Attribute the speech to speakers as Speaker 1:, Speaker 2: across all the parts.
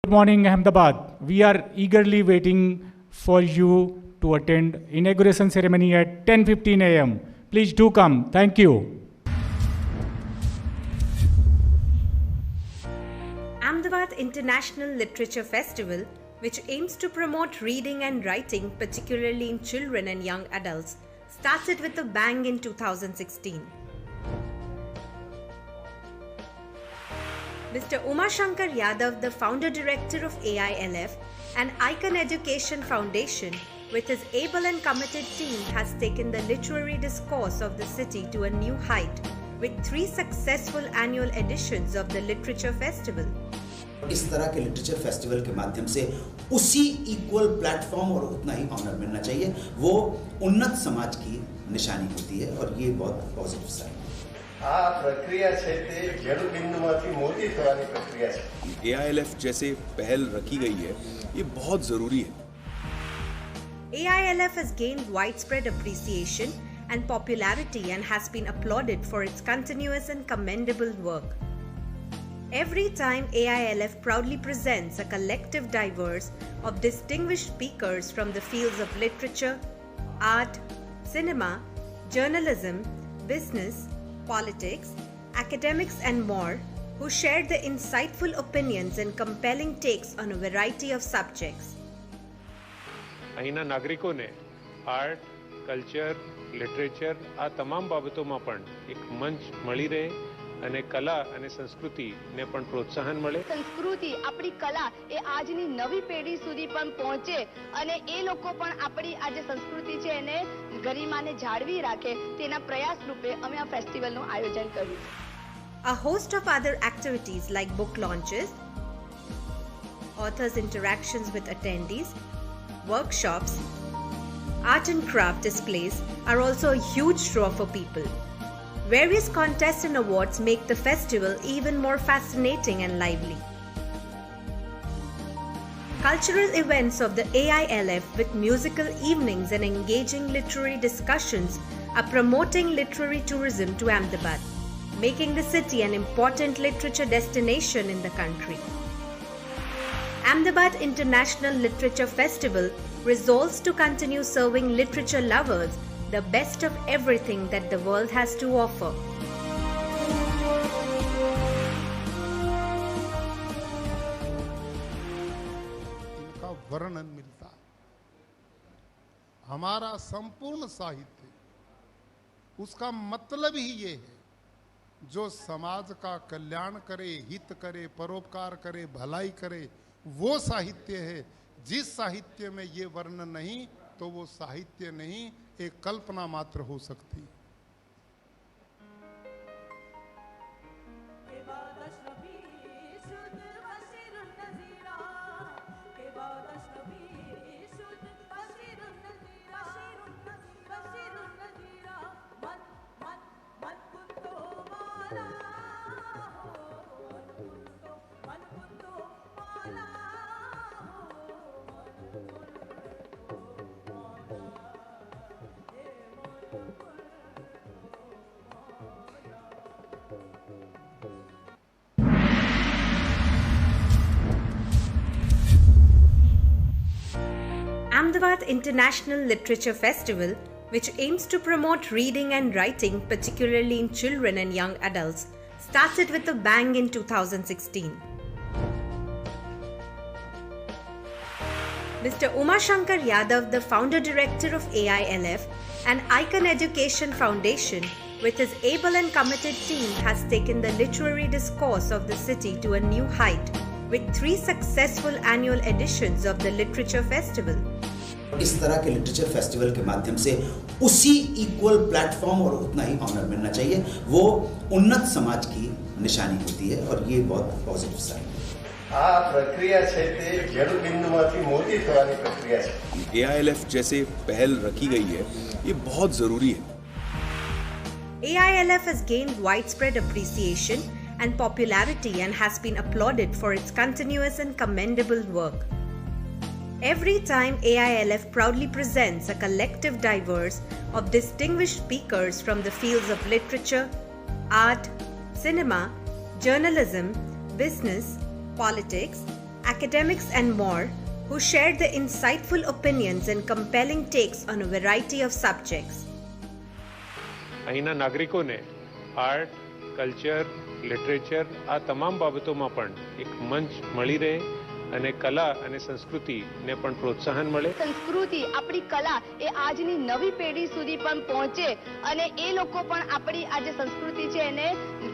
Speaker 1: Good morning, Ahmedabad. We are eagerly waiting for you to attend inauguration ceremony at 10:15 a.m. Please do come. Thank you.
Speaker 2: Ahmedabad International Literature Festival, which aims to promote reading and writing, particularly in children and young adults, started with a bang in 2016. Mr. Umashanker Yadav, the founder director of AILF and Icon Education Foundation, with his able and committed team, has taken the literary discourse of the city to a new height with 3 successful annual editions of the Literature Festival.
Speaker 3: इस तरह के literature festival के माध्यम से उसी equal platform और उतना ही honour मिलना चाहिए, वो उन्नत समाज की निशानी होती है और ये बहुत पॉजिटिव साइन है।
Speaker 4: આ પ્રક્રિયા છે તે જળ બિંદુમાંથી મોટી થવાની પ્રક્રિયા છે।
Speaker 5: AILF जैसे पहल रखी गई है, ये बहुत जरूरी है।
Speaker 2: AILF has gained widespread appreciation and popularity and has been applauded for its continuous and commendable work. Every time AILF proudly presents a collective diverse of distinguished speakers from the fields of literature, art, cinema, journalism, business, politics, academics and more, who shared their insightful opinions and compelling takes on a variety of subjects.
Speaker 6: અહીંના નાગરિકોને art, culture, literature આ તમામ બાબતોમાં પણ એક મંચ મળી રહે અને કલા અને સંસ્કૃતિને પણ પ્રોત્સાહન મળે।
Speaker 7: સંસ્કૃતિ આપણી કલા એ આજની નવી પેઢી સુધી પણ પહોંચે અને એ લોકો પણ આપણી આ જે સંસ્કૃતિ છે એને ગરિમાને જાળવી રાખે તેના પ્રયાસ રૂપે અમે આ ફેસ્ટિવલનું આયોજન કર્યું છે।
Speaker 2: A host of other activities like book launches, authors' interactions with attendees, workshops, art and craft displays are also a huge draw for people. Various contests and awards make the festival even more fascinating and lively. Cultural events of the AILF with musical evenings and engaging literary discussions are promoting literary tourism to Ahmedabad, making the city an important literature destination in the country. Ahmedabad International Literature Festival resolves to continue serving literature lovers the best of everything that the world has to offer.
Speaker 8: इनका वर्णन मिलता है। हमारा संपूर्ण साहित्य, उसका मतलब ही ये है, जो समाज का कल्याण करे, हित करे, परोपकार करे, भलाई करे, वो साहित्य है। जिस साहित्य में ये वर्णन नहीं तो वो साहित्य नहीं, एक कल्पना मात्र हो सकती है।
Speaker 2: Ahmedabad International Literature Festival, which aims to promote reading and writing, particularly in children and young adults, started with a bang in 2016. Mr. Umashanker Yadav, the founder director of AILF and Icon Education Foundation, with his able and committed team, has taken the literary discourse of the city to a new height with 3 successful annual editions of the Literature Festival.
Speaker 3: इस तरह के literature festival के माध्यम से उसी equal platform और उतना ही honour मिलना चाहिए, वो उन्नत समाज की निशानी होती है और ये बहुत पॉजिटिव साइन है।
Speaker 4: આ પ્રક્રિયા છે તે જળ બિંદુમાંથી મોટી થવાની પ્રક્રિયા છે।
Speaker 5: AILF जैसे पहल रखी गई है, ये बहुत जरूरी है।
Speaker 2: AILF has gained widespread appreciation and popularity and has been applauded for its continuous and commendable work. Every time AILF proudly presents a collective diverse of distinguished speakers from the fields of literature, art, cinema, journalism, business, politics, academics and more, who shared their insightful opinions and compelling takes on a variety of subjects.
Speaker 6: અહીંના નાગરિકોને art, culture, literature આ તમામ બાબતોમાં પણ એક મંચ મળી રહે અને કલા અને સંસ્કૃતિને પણ પ્રોત્સાહન મળે.
Speaker 7: સંસ્કૃતિ આપણી કલા એ આજની નવી પેઢી સુધી પણ પહોંચે અને એ લોકો પણ આપણી આ જે સંસ્કૃતિ છે એને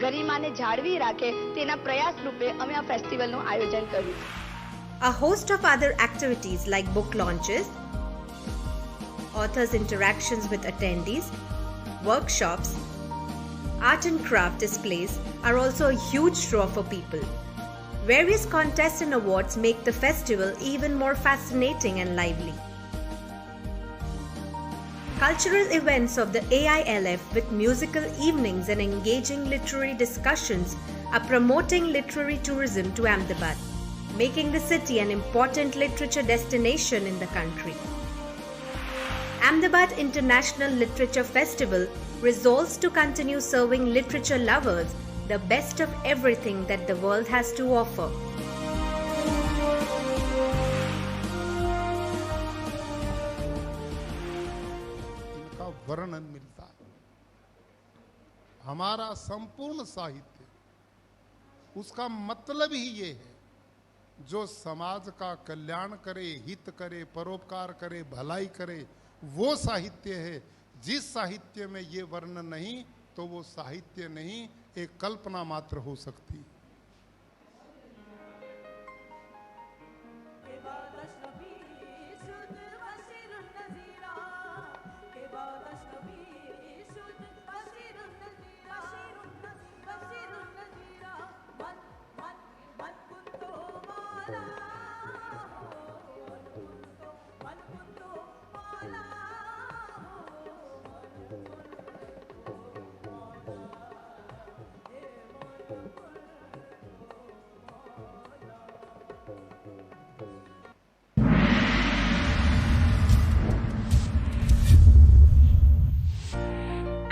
Speaker 7: ગરિમાને જાળવી રાખે તેના પ્રયાસ રૂપે અમે આ ફેસ્ટિવલનું આયોજન કર્યું.
Speaker 2: A host of other activities like book launches, authors' interactions with attendees, workshops, art and craft displays are also a huge draw for people. Various contests and awards make the festival even more fascinating and lively. Cultural events of the AILF with musical evenings and engaging literary discussions are promoting literary tourism to Ahmedabad, making the city an important literature destination in the country. Ahmedabad International Literature Festival resolves to continue serving literature lovers the best of everything that the world has to offer.
Speaker 8: इनका वर्णन मिलता है. हमारा संपूर्ण साहित्य उसका मतलब ही ये है जो समाज का कल्याण करे, हित करे, परोपकार करे, भलाई करे, वो साहित्य है. जिस साहित्य में ये वर्णन नहीं तो वो साहित्य नहीं, एक कल्पना मात्र हो सकती है.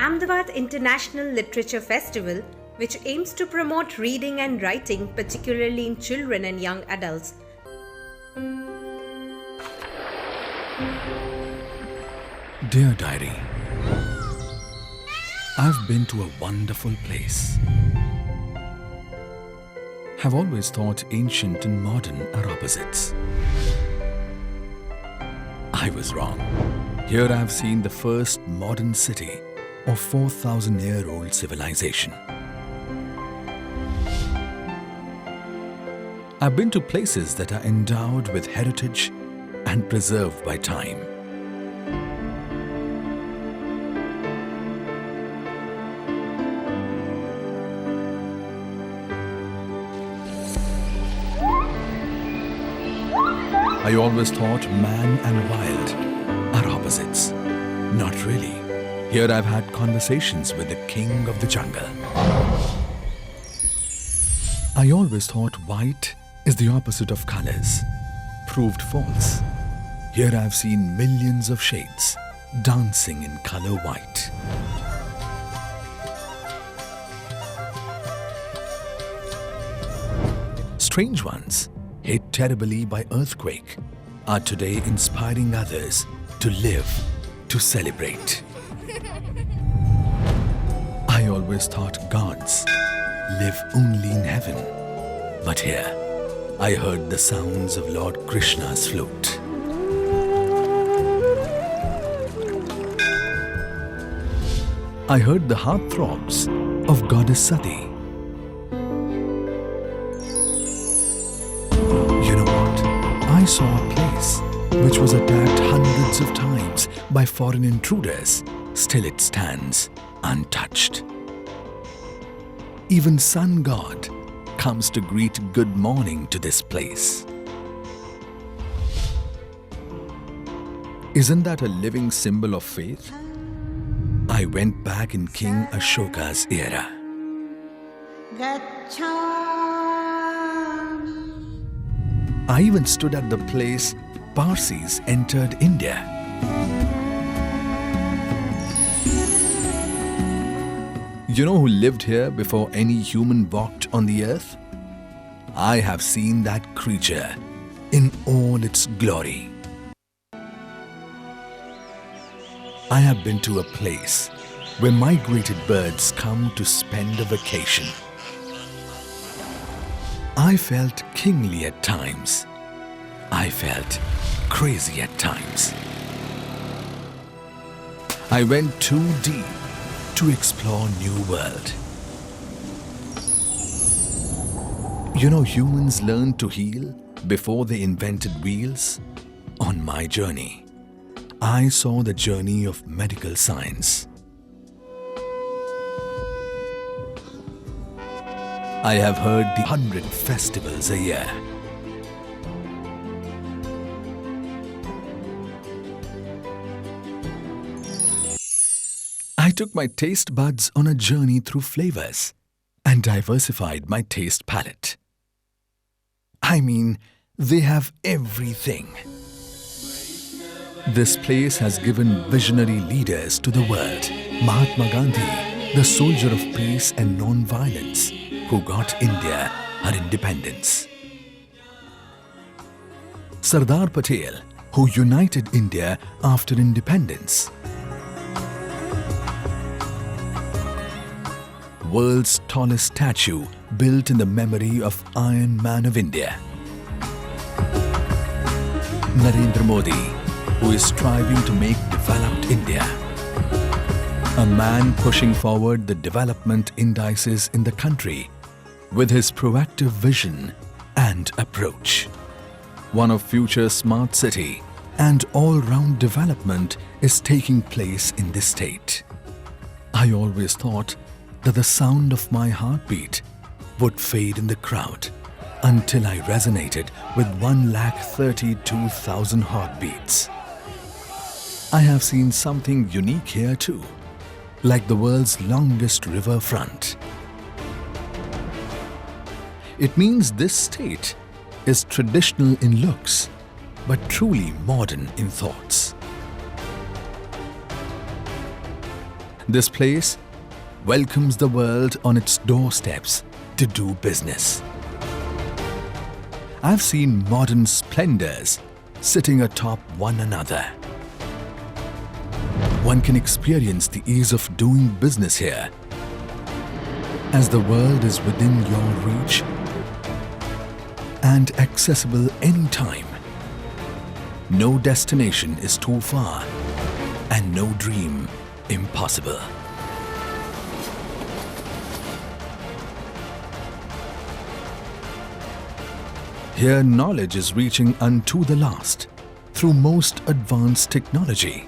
Speaker 2: Ahmedabad International Literature Festival, which aims to promote reading and writing, particularly in children and young adults.
Speaker 9: Dear Diary, I've been to a wonderful place. Have always thought ancient and modern are opposites. I was wrong. Here I've seen the first modern city of 4,000-year-old civilization. I've been to places that are endowed with heritage and preserved by time. I always thought man and wild are opposites. Not really. Here I've had conversations with the king of the jungle. I always thought white is the opposite of colors. Proved false. Here I've seen millions of shades dancing in color white. Strange ones, hit terribly by earthquake, are today inspiring others to live, to celebrate. I always thought gods live only in heaven. But here, I heard the sounds of Lord Krishna's flute. I heard the heartthrobs of Goddess Sati. You know what? I saw a place which was attacked hundreds of times by foreign intruders. Still it stands untouched. Even sun god comes to greet good morning to this place. Isn't that a living symbol of faith? I went back in King Ashoka's era. I even stood at the place Parsis entered India. You know who lived here before any human walked on the earth? I have seen that creature in all its glory. I have been to a place where migrated birds come to spend a vacation. I felt kingly at times. I felt crazy at times. I went too deep to explore new world. You know, humans learned to heal before they invented wheels. On my journey, I saw the journey of medical science. I have heard the 100 festivals a year. I took my taste buds on a journey through flavors and diversified my taste palette. I mean, they have everything. This place has given visionary leaders to the world. Mahatma Gandhi, the soldier of peace and non-violence, who got India her independence. Sardar Patel, who united India after independence. World's tallest statue built in the memory of Iron Man of India. Narendra Modi, who is striving to make developed India. A man pushing forward the development indices in the country with his proactive vision and approach. One of future's smart city and all-round development is taking place in this state. I always thought that the sound of my heartbeat would fade in the crowd until I resonated with 132,000 heartbeats. I have seen something unique here too, like the world's longest riverfront. It means this state is traditional in looks, but truly modern in thoughts. This place welcomes the world on its doorsteps to do business. I've seen modern splendors sitting atop one another. One can experience the ease of doing business here, as the world is within your reach and accessible anytime. No destination is too far and no dream impossible. Here knowledge is reaching unto the last through most advanced technology.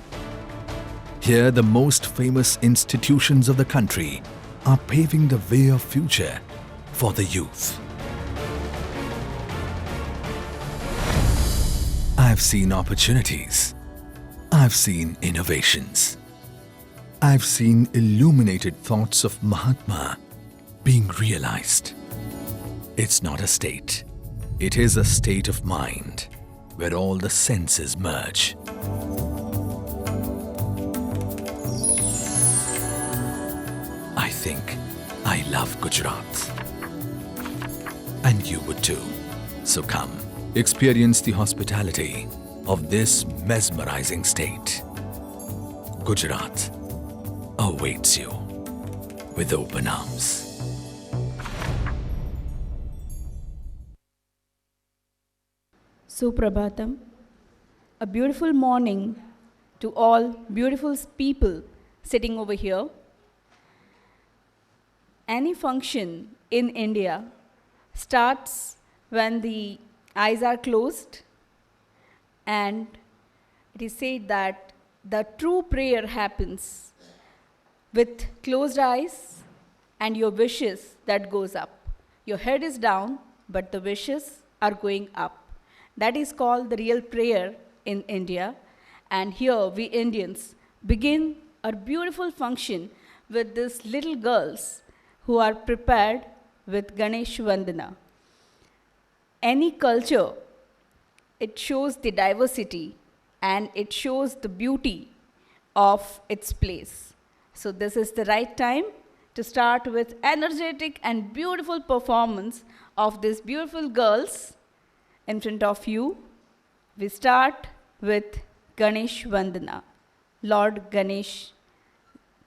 Speaker 9: Here the most famous institutions of the country are paving the way of future for the youth. I've seen opportunities. I've seen innovations. I've seen illuminated thoughts of Mahatma being realized. It's not a state. It is a state of mind where all the senses merge. I think I love Gujarat. And you would too. So come, experience the hospitality of this mesmerizing state. Gujarat awaits you with open arms.
Speaker 10: Suprabhatam, a beautiful morning to all beautiful people sitting over here. Any function in India starts when the eyes are closed, and it is said that the true prayer happens with closed eyes and your wishes that goes up. Your head is down, but the wishes are going up. That is called the real prayer in India. And here we Indians begin our beautiful function with these little girls who are prepared with Ganesh Vandana. Any culture, it shows the diversity and it shows the beauty of its place. So this is the right time to start with energetic and beautiful performance of these beautiful girls in front of you. We start with Ganesh Vandana. Lord Ganesh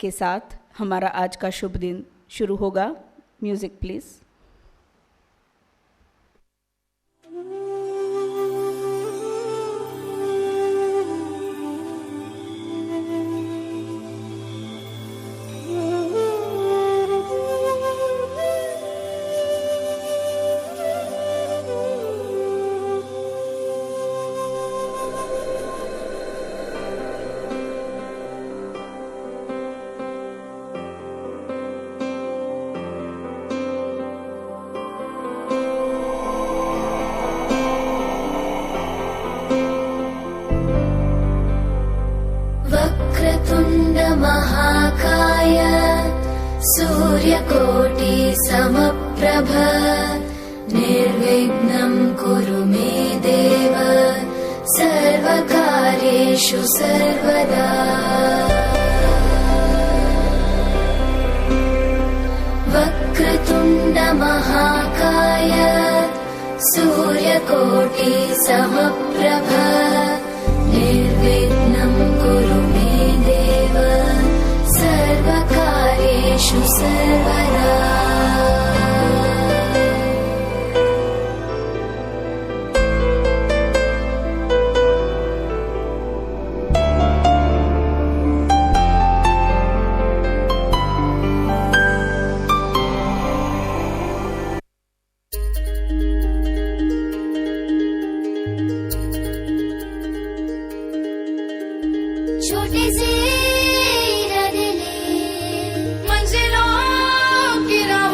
Speaker 10: के साथ हमारा आज का शुभ दिन शुरू होगा. Music please.
Speaker 11: महाकाय सूर्यकोटि समप्रभ निर्विघ्नं कुरु मे देव सर्वकार्येषु सर्वदा. वक्रतुण्ड महाकाय सूर्यकोटि समप्रभ निर्विघ्नं कुरु मे देव सर्वकार्येषु सर्वदा. छोटे से मंजिलों की राह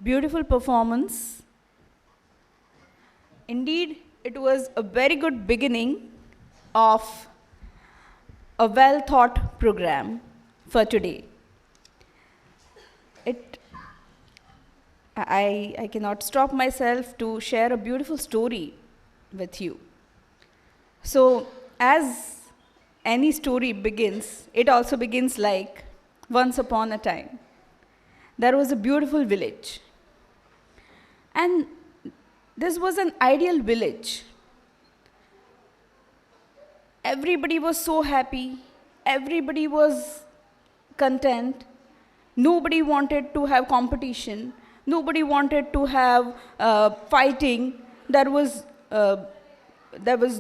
Speaker 10: beautiful performance. Indeed, it was a very good beginning of a well-thought program for today. I cannot stop myself to share a beautiful story with you. So, as any story begins, it also begins like once upon a time. There was a beautiful village. And this was an ideal village. Everybody was so happy. Everybody was content. Nobody wanted to have competition. Nobody wanted to have fighting. There was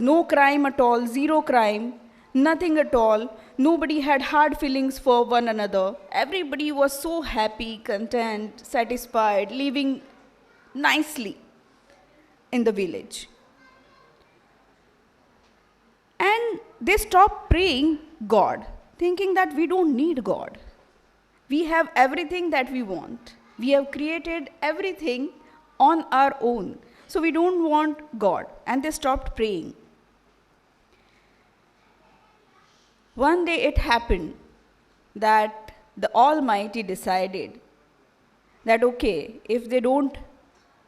Speaker 10: no crime at all, zero crime, nothing at all. Nobody had hard feelings for one another. Everybody was so happy, content, satisfied, living nicely in the village. And they stopped praying God, thinking that we don't need God. We have everything that we want. We have created everything on our own. So we don't want God. And they stopped praying. One day it happened that the Almighty decided that, okay, if they don't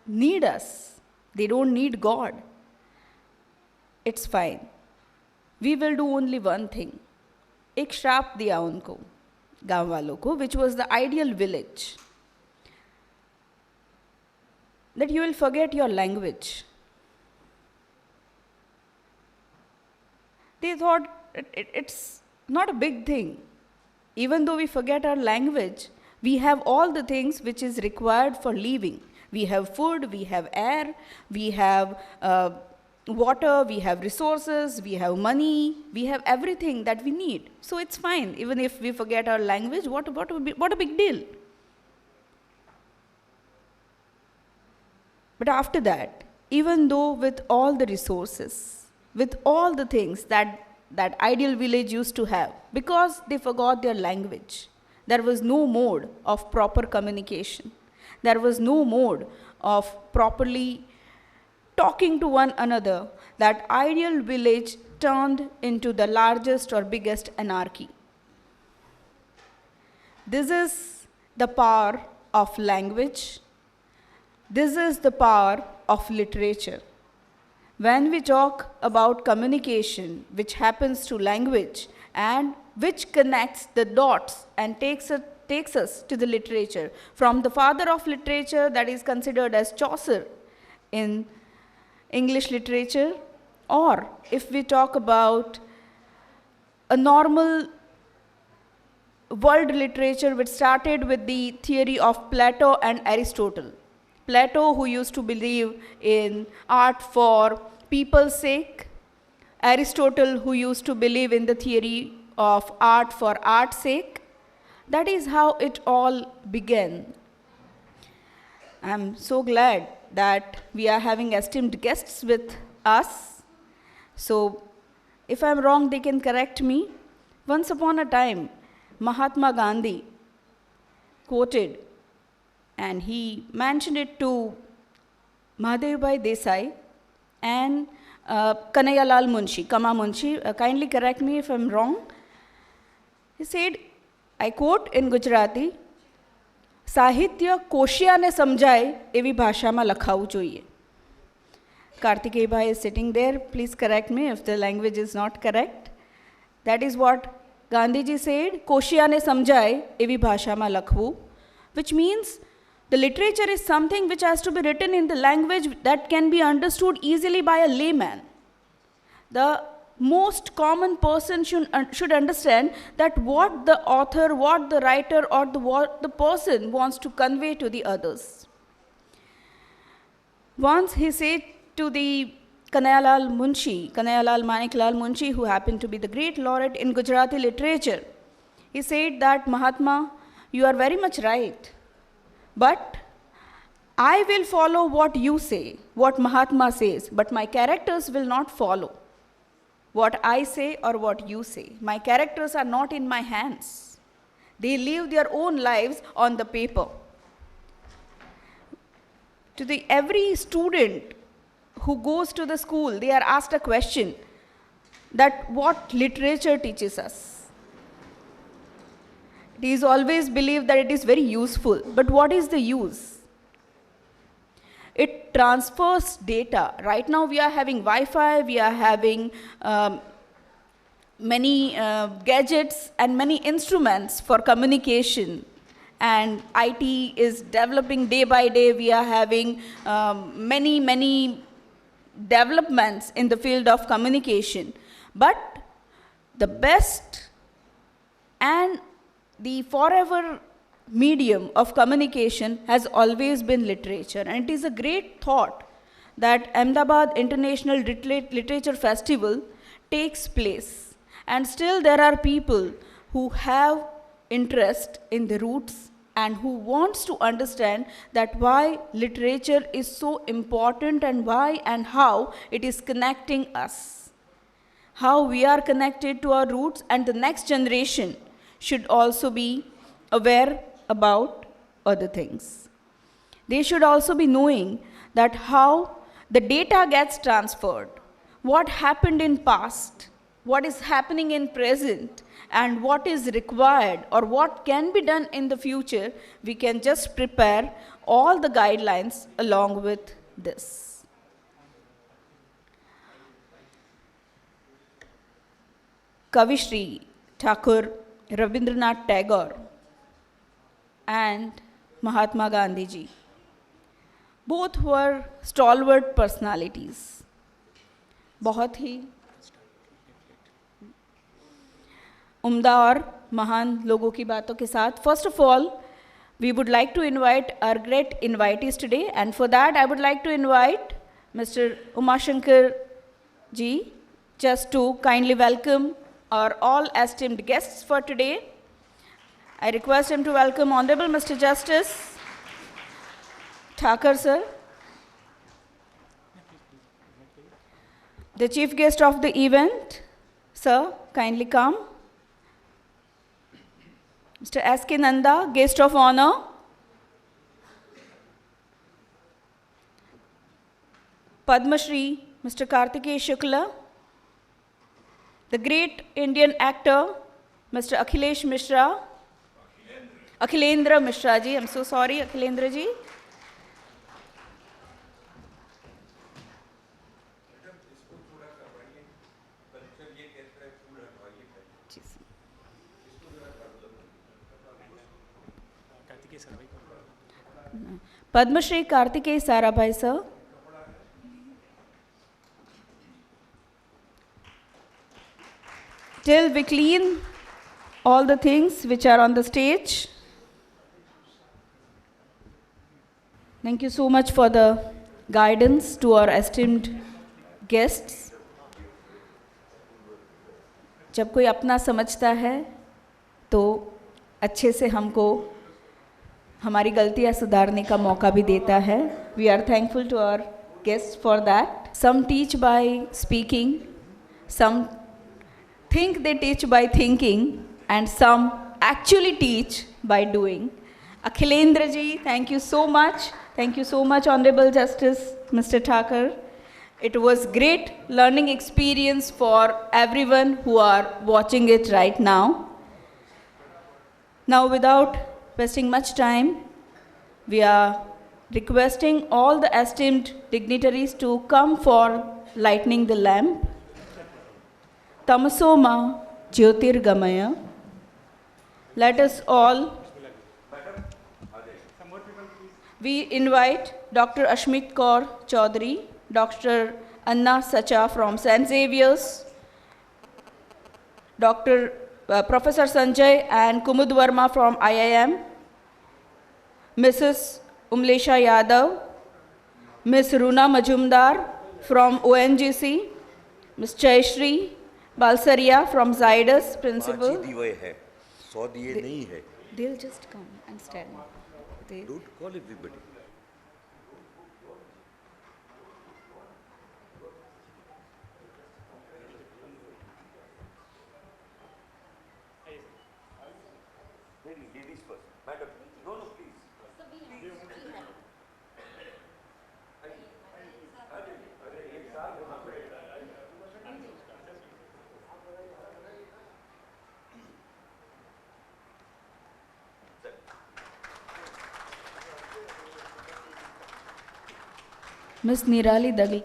Speaker 10: need us, they don't need God, it's fine. We will do only one thing. एक श्राप दिया उनको, गांव वालों को, which was the ideal village. That you will forget your language. They thought it's not a big thing. Even though we forget our language, we have all the things which is required for living. We have food, we have air, we have water, we have resources, we have money, we have everything that we need. So it's fine. Even if we forget our language, what a big deal. But after that, even though with all the resources, with all the things that ideal village used to have, because they forgot their language, there was no mode of proper communication. There was no mode of properly talking to one another. That ideal village turned into the largest or biggest anarchy. This is the power of language. This is the power of literature. When we talk about communication, which happens through language and which connects the dots and takes us to the literature, from the father of literature, that is considered as Chaucer in English literature, or if we talk about a normal world literature which started with the theory of Plato and Aristotle. Plato, who used to believe in art for people's sake. Aristotle, who used to believe in the theory of art for art's sake. That is how it all began. I'm so glad that we are having esteemed guests with us. So, if I'm wrong, they can correct me. Once upon a time, Mahatma Gandhi quoted, and he mentioned it to Mahadevbhai Desai and Kanhaiya Munshi, Kama Munshi. Kindly correct me if I'm wrong. He said, I quote in Gujarati, સાહિત્ય કોશિયાને સમજાય એવી ભાષામાં લખાવું જોઈએ. Kartikeya bhai is sitting there. Please correct me if the language is not correct. That is what Gandhiji said, કોશિયાને સમજાય એવી ભાષામાં લખવું, which means the literature is something which has to be written in the language that can be understood easily by a layman. The most common person should understand that what the author, what the writer, or what the person wants to convey to the others. Once he said to the Kanhaiya Maniklal Munshi, who happened to be the great laureate in Gujarati literature, he said that, Mahatma, you are very much right, but I will follow what you say, what Mahatma says, but my characters will not follow what I say or what you say. My characters are not in my hands. They live their own lives on the paper. to the every student who goes to the school, they are asked a question that what literature teaches us. It is always believed that it is very useful, but what is the use? It transfers data. Right now we are having Wi-Fi, we are having many gadgets and many instruments for communication, and IT is developing day by day. We are having many developments in the field of communication. But the best and the forever medium of communication has always been literature. And it is a great thought that Ahmedabad International Literature Festival takes place. And still there are people who have interest in the roots and who wants to understand that why literature is so important and why and how it is connecting us. How we are connected to our roots, and the next generation should also be aware about other things. They should also be knowing that how the data gets transferred, what happened in past, what is happening in present, and what is required or what can be done in the future. We can just prepare all the guidelines along with this. Kavishri Thaker, Rabindranath Tagore and Mahatma Gandhi ji, both were stalwart personalities. बहुत ही उम्दा और महान लोगों की बातों के साथ, first of all, we would like to invite our great invitees today, and for that I would like to invite Mr. Umashanker ji just to kindly welcome our all esteemed guests for today. I request him to welcome Honorable Mr. Justice Thaker sir, the chief guest of the event. Sir, kindly come. Mr. S.K. Nanda, guest of honor. Padma Shri, Mr. Kartikeya Shukla. The great Indian actor, Mr. Akhilendra Mishra ji, I'm so sorry, Akhilendra ji. Padma Shri Kartikeya Sarabhai sir. Till we clean all the things which are on the stage. Thank you so much for the guidance to our esteemed guests. जब कोई अपना समझता है तो अच्छे से हमको हमारी गलतियां सुधारने का मौका भी देता है. We are thankful to our guests for that. Some teach by speaking, some think they teach by thinking, and some actually teach by doing. Akhilendra ji, thank you so much. Thank you so much, Honorable Justice Mr. Thaker. It was great learning experience for everyone who are watching it right now. Now, without wasting much time, we are requesting all the esteemed dignitaries to come for lighting the lamp. Tamasoma Jyotirgamaya. Let us all, we invite Dr. Ashmit Kaur Chaudhary, Dr. Anna Sacha from St. Xavier's, Professor Sanjay and Kumud Verma from IIM, Mrs. Umlesha Yadav, Ms. Runa Majumdar from ONGC, Ms. Jayashri Balsaria from Zydus, Principal. They'll just come and stand.
Speaker 5: Don't call everybody. Ladies first. Madam, no, please.
Speaker 10: Miss Nirali Dagli.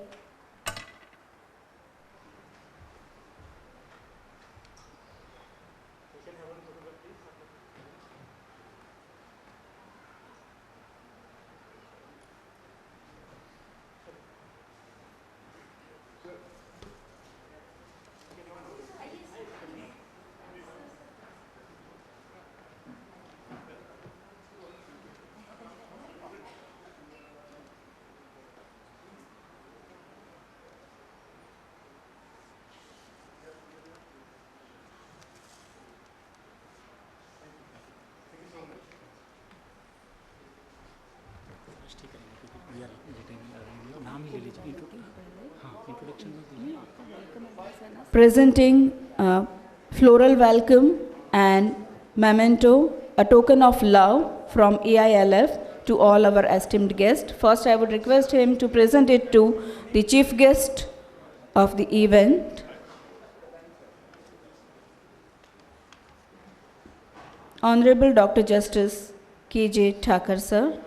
Speaker 10: Presenting floral welcome and memento, a token of love from AILF to all our esteemed guests. First, I would request him to present it to the chief guest of the event, Honorable Dr. Justice K.J. Thaker, sir.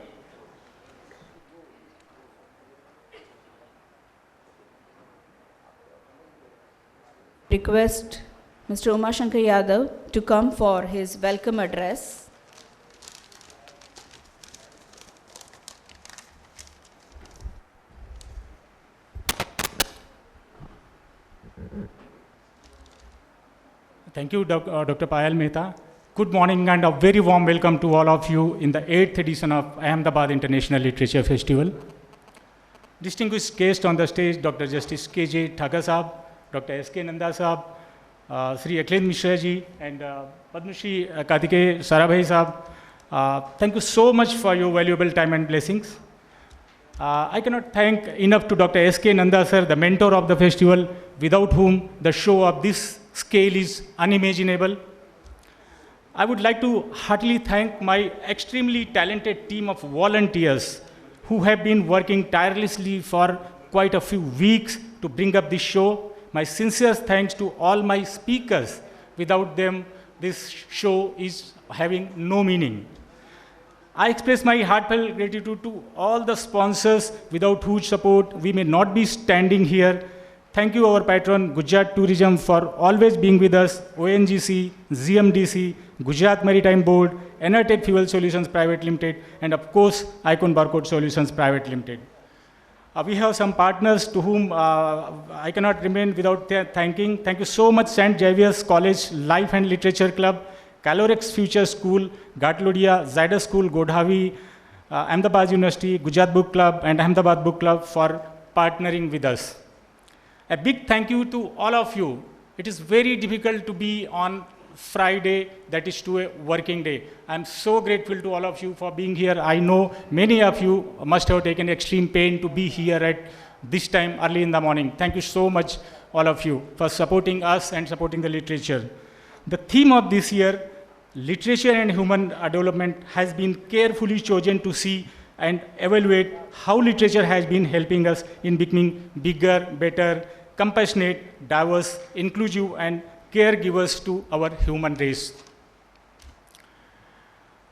Speaker 10: Request Mr. Umashanker Yadav to come for his welcome address.
Speaker 1: Thank you, Dr. Payal Mehta. Good morning and a very warm welcome to all of you in the 8th edition of Ahmedabad International Literature Festival. Distinguished guests on the stage, Dr. Justice K.J. Thaker Sahab, Dr. S.K. Nanda Sahab, Sri Akhilendra Mishra ji, and Padma Shri Kartikeya Sarabhai Sahab. Thank you so much for your valuable time and blessings. I cannot thank enough to Dr. S.K. Nanda sir, the mentor of the festival, without whom the show of this scale is unimaginable. I would like to heartily thank my extremely talented team of volunteers who have been working tirelessly for quite a few weeks to bring up this show. My sincere thanks to all my speakers. Without them, this show is having no meaning. I express my heartfelt gratitude to all the sponsors without whose support we may not be standing here. Thank you, our patron, Gujarat Tourism, for always being with us, ONGC, GMDC, Gujarat Maritime Board, Enertech Fuel Solutions Private Limited, and of course, Icon Barcode Solutions Private Limited. We have some partners to whom I cannot remain without thanking. Thank you so much, St. Xavier's College Life and Literature Club, Calorex Future School, Gatlodia, Zydus School, Godhavi, Ahmedabad University, Gujarat Book Club, and Ahmedabad Book Club for partnering with us. A big thank you to all of you. It is very difficult to be on Friday, that is to a working day. I'm so grateful to all of you for being here. I know many of you must have taken extreme pain to be here at this time early in the morning. Thank you so much, all of you, for supporting us and supporting the literature. The theme of this year, literature and human development, has been carefully chosen to see and evaluate how literature has been helping us in becoming bigger, better, compassionate, diverse, inclusive, and caregivers to our human race.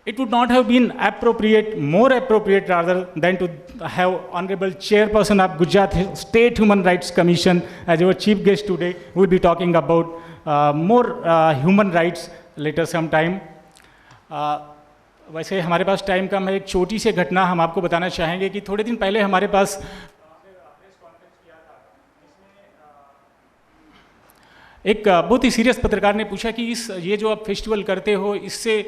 Speaker 1: It would not have been appropriate, more appropriate rather, than to have Honorable Chairperson of Gujarat State Human Rights Commission as our chief guest today. We will be talking about more human rights later sometime. वैसे हमारे पास time कम है, एक छोटी सी घटना हम आपको बताना चाहेंगे कि थोड़े दिन पहले हमारे पास एक बहुत ही सीरियस पत्रकार ने पूछा कि ये जो आप फेस्टिवल करते हो, इससे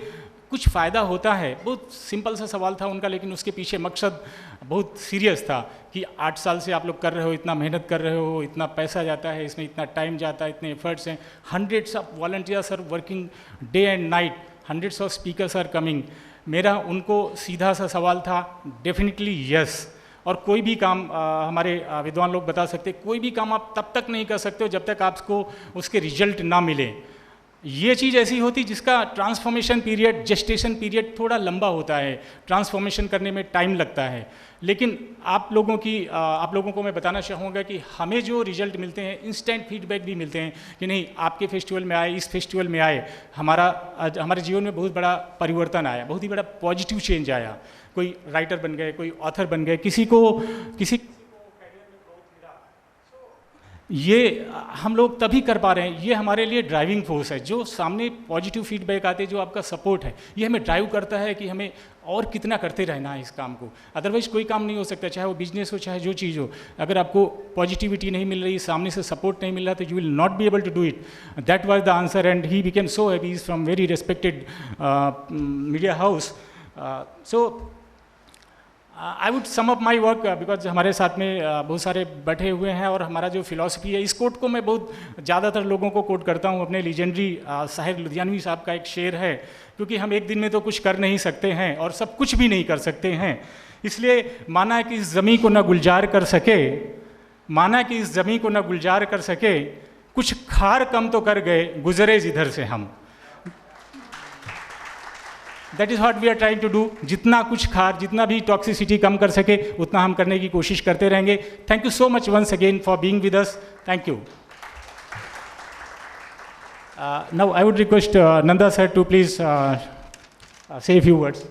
Speaker 1: कुछ फ़ायदा होता है। बहुत सिंपल सा सवाल था उनका, लेकिन उसके पीछे मकसद बहुत सीरियस था कि 8 साल से आप लोग कर रहे हो, इतना मेहनत कर रहे हो, इतना पैसा जाता है, इसमें इतना टाइम जाता है, इतने एफर्ट्स हैं, hundreds of volunteers are working day and night, hundreds of speakers are coming. मेरा उनको सीधा सा सवाल था, डेफिनेटली यस। और कोई भी काम हमारे विद्वान लोग बता सकते, कोई भी काम आप तब तक नहीं कर सकते हो जब तक आपको उसके रिजल्ट ना मिले। ये चीज़ ऐसी होती जिसका ट्रांसफॉर्मेशन पीरियड, जेस्टेशन पीरियड थोड़ा लंबा होता है, ट्रांसफॉर्मेशन करने में टाइम लगता है। लेकिन आप लोगों को मैं बताना चाहूँगा कि हमें जो रिजल्ट मिलते हैं, इंस्टेंट फीडबैक भी मिलते हैं कि नहीं, आपके फेस्टिवल में आए, इस फेस्टिवल में आए, हमारे जीवन में बहुत बड़ा परिवर्तन आया, बहुत ही बड़ा पॉजिटिव चेंज आया। कोई राइटर बन गए, कोई ऑथर बन गए, किसी को ये हम लोग तभी कर पा रहे हैं, ये हमारे लिए ड्राइविंग फोर्स है। जो सामने पॉजिटिव फीडबैक आते हैं, जो आपका सपोर्ट है, ये हमें ड्राइव करता है कि हमें और कितना करते रहना है इस काम को। अदरवाइज कोई काम नहीं हो सकता, चाहे वो बिजनेस हो चाहे जो चीज़ हो। अगर आपको पॉजिटिविटी नहीं मिल रही, सामने से सपोर्ट नहीं मिल रहा, तो you will not be able to do it. That was the answer and he became so happy. Is from very respected media house. So I would sum up my work because हमारे साथ में बहुत सारे बैठे हुए हैं और हमारा जो फिलॉसफी है, इस कोट को मैं बहुत ज़्यादातर लोगों को कोट करता हूँ। अपने लीजेंडरी साहिर लुधियानवी साहब का एक शेर है, क्योंकि हम एक दिन में तो कुछ कर नहीं सकते हैं और सब कुछ भी नहीं कर सकते हैं। इसलिए माना कि इस ज़मीं को न गुलजार कर सके, माना कि इस ज़मीं को न गुलजार कर सके, कुछ खार कम तो कर गए गुजरे जिधर से हम। That is what we are trying to do. जितना कुछ खार, जितना भी टॉक्सिसिटी कम कर सके, उतना हम करने की कोशिश करते रहेंगे। Thank you so much once again for being with us. Thank you. Now I would request Nanda sir to please say a few words.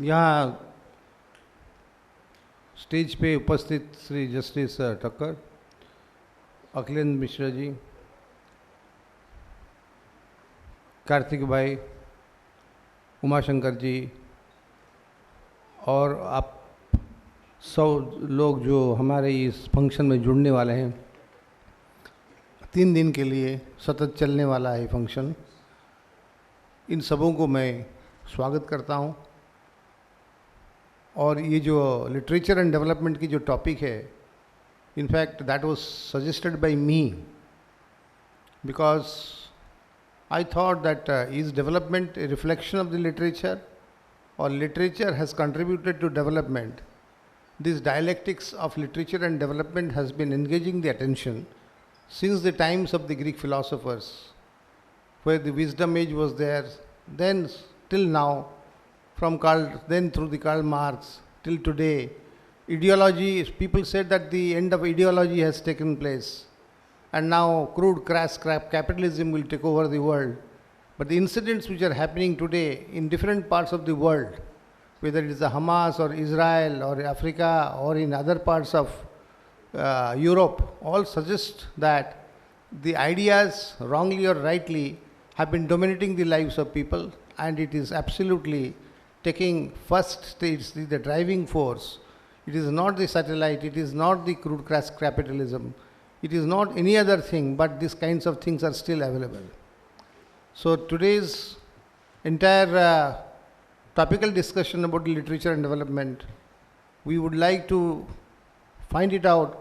Speaker 12: यहाँ स्टेज पे उपस्थित श्री जस्टिस ठक्कर, अखिलेंद्र मिश्रा जी, कार्तिक भाई, उमाशंकर जी और आप सब लोग जो हमारे इस फंक्शन में जुड़ने वाले हैं। 3 दिन के लिए सतत चलने वाला है फंक्शन। इन सबों को मैं स्वागत करता हूं। और ये जो लिटरेचर एंड डेवलपमेंट की जो टॉपिक है, in fact that was suggested by me because I thought that is development a reflection of the literature or literature has contributed to development. This dialectics of literature and development has been engaging the attention since the times of the Greek philosophers, where the wisdom age was there, then till now, then through the Karl Marx till today. Ideology, people said that the end of ideology has taken place, and now crude crass capitalism will take over the world. But the incidents which are happening today in different parts of the world, whether it is the Hamas or Israel or Africa or in other parts of Europe, all suggest that the ideas, wrongly or rightly, have been dominating the lives of people, and it is absolutely taking first stage, the driving force. It is not the satellite, it is not the crude crass capitalism, it is not any other thing, but these kinds of things are still available. So today's entire topical discussion about literature and development, we would like to find it out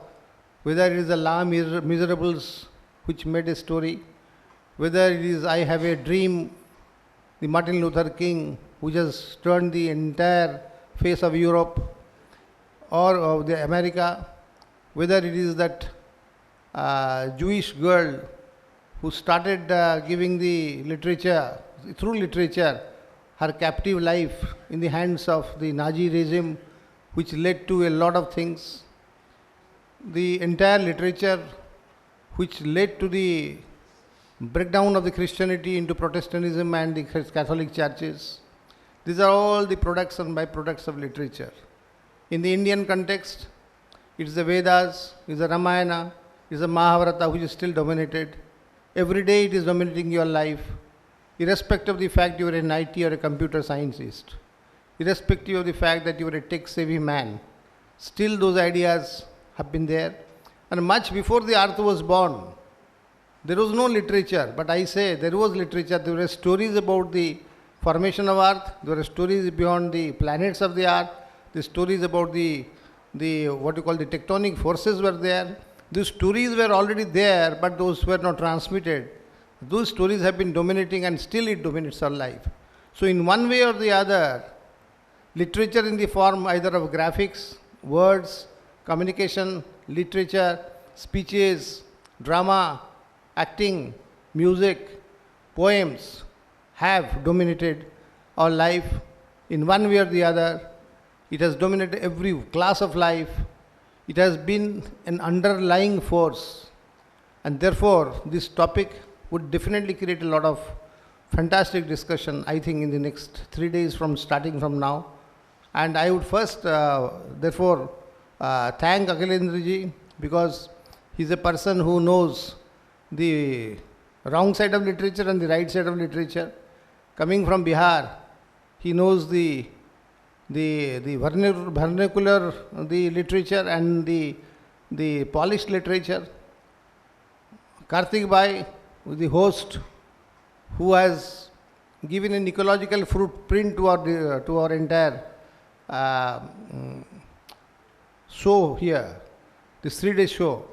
Speaker 12: whether it is the La Miserables which made a story, whether it is I Have a Dream, the Martin Luther King, which has turned the entire face of Europe or of the America, whether it is that Jewish girl who started giving the literature, through literature, her captive life in the hands of the Nazi regime, which led to a lot of things. The entire literature which led to the breakdown of the Christianity into Protestantism and the Catholic churches. These are all the products and byproducts of literature. In the Indian context, it is the Vedas, it is the Ramayana, it is the Mahabharata which is still dominated. Every day it is dominating your life, irrespective of the fact you are an IT or a computer scientist, irrespective of the fact that you are a tech-savvy man. Still those ideas have been there. And much before the earth was born, there was no literature, but I say there was literature. There were stories about the formation of earth, there were stories beyond the planets of the earth, the stories about the what you call the tectonic forces were there. These stories were already there, but those were not transmitted. Those stories have been dominating, and still it dominates our life. So in one way or the other, literature in the form either of graphics, words, communication, literature, speeches, drama, acting, music, poems have dominated our life in one way or the other. It has dominated every class of life. It has been an underlying force, and therefore this topic would definitely create a lot of fantastic discussion, I think, in the next 3 days starting from now. And I would first, therefore, thank Akhilendra ji, because he's a person who knows the wrong side of literature and the right side of literature. Coming from Bihar, he knows the vernacular, the literature and the polished literature. Karthik Bhai, the host, who has given an ecological footprint to our entire show here, this 3-day show.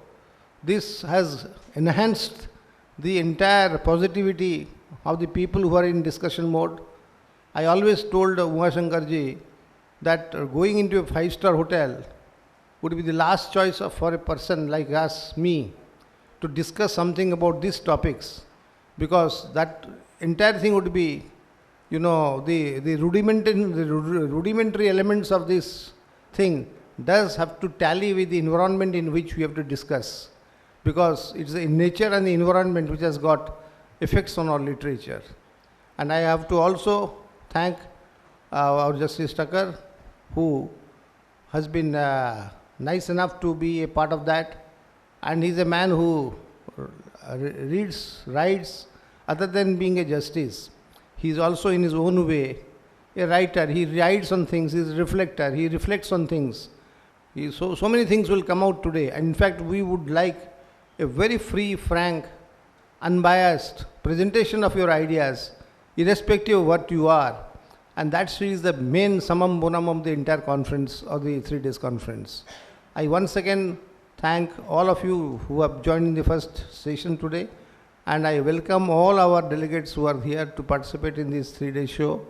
Speaker 12: This has enhanced the entire positivity of the people who are in discussion mode. I always told Umashanker ji that going into a 5-star hotel would be the last choice for a person like us, me, to discuss something about these topics, because that entire thing would be, the rudimentary elements of this thing does have to tally with the environment in which we have to discuss, because it's the nature and the environment which has got effects on our literature. And I have to also thank our Justice Thaker, who has been nice enough to be a part of that. And he's a man who reads, writes, other than being a justice. He's also in his own way a writer. He writes on things, he's a reflector, he reflects on things. So many things will come out today. And in fact, we would like a very free, frank, unbiased presentation of your ideas, irrespective of what you are. And that is the main summum bonum of the entire conference, or the 3 days conference. I once again thank all of you who have joined in the first session today, and I welcome all our delegates who are here to participate in this 3-day show.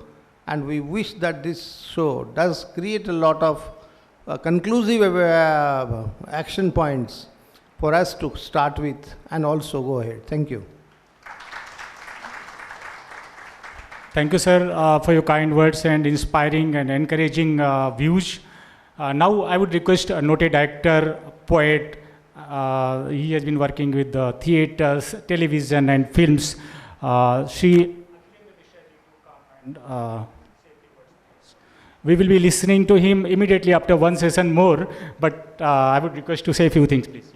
Speaker 12: And we wish that this show does create a lot of conclusive action points for us to start with and also go ahead. Thank you.
Speaker 1: Thank you, sir, for your kind words and inspiring and encouraging views. Now I would request a noted actor, poet. He has been working with the theatres, television and films. We will be listening to him immediately after one session more, but I would request to say a few things, please. Yes.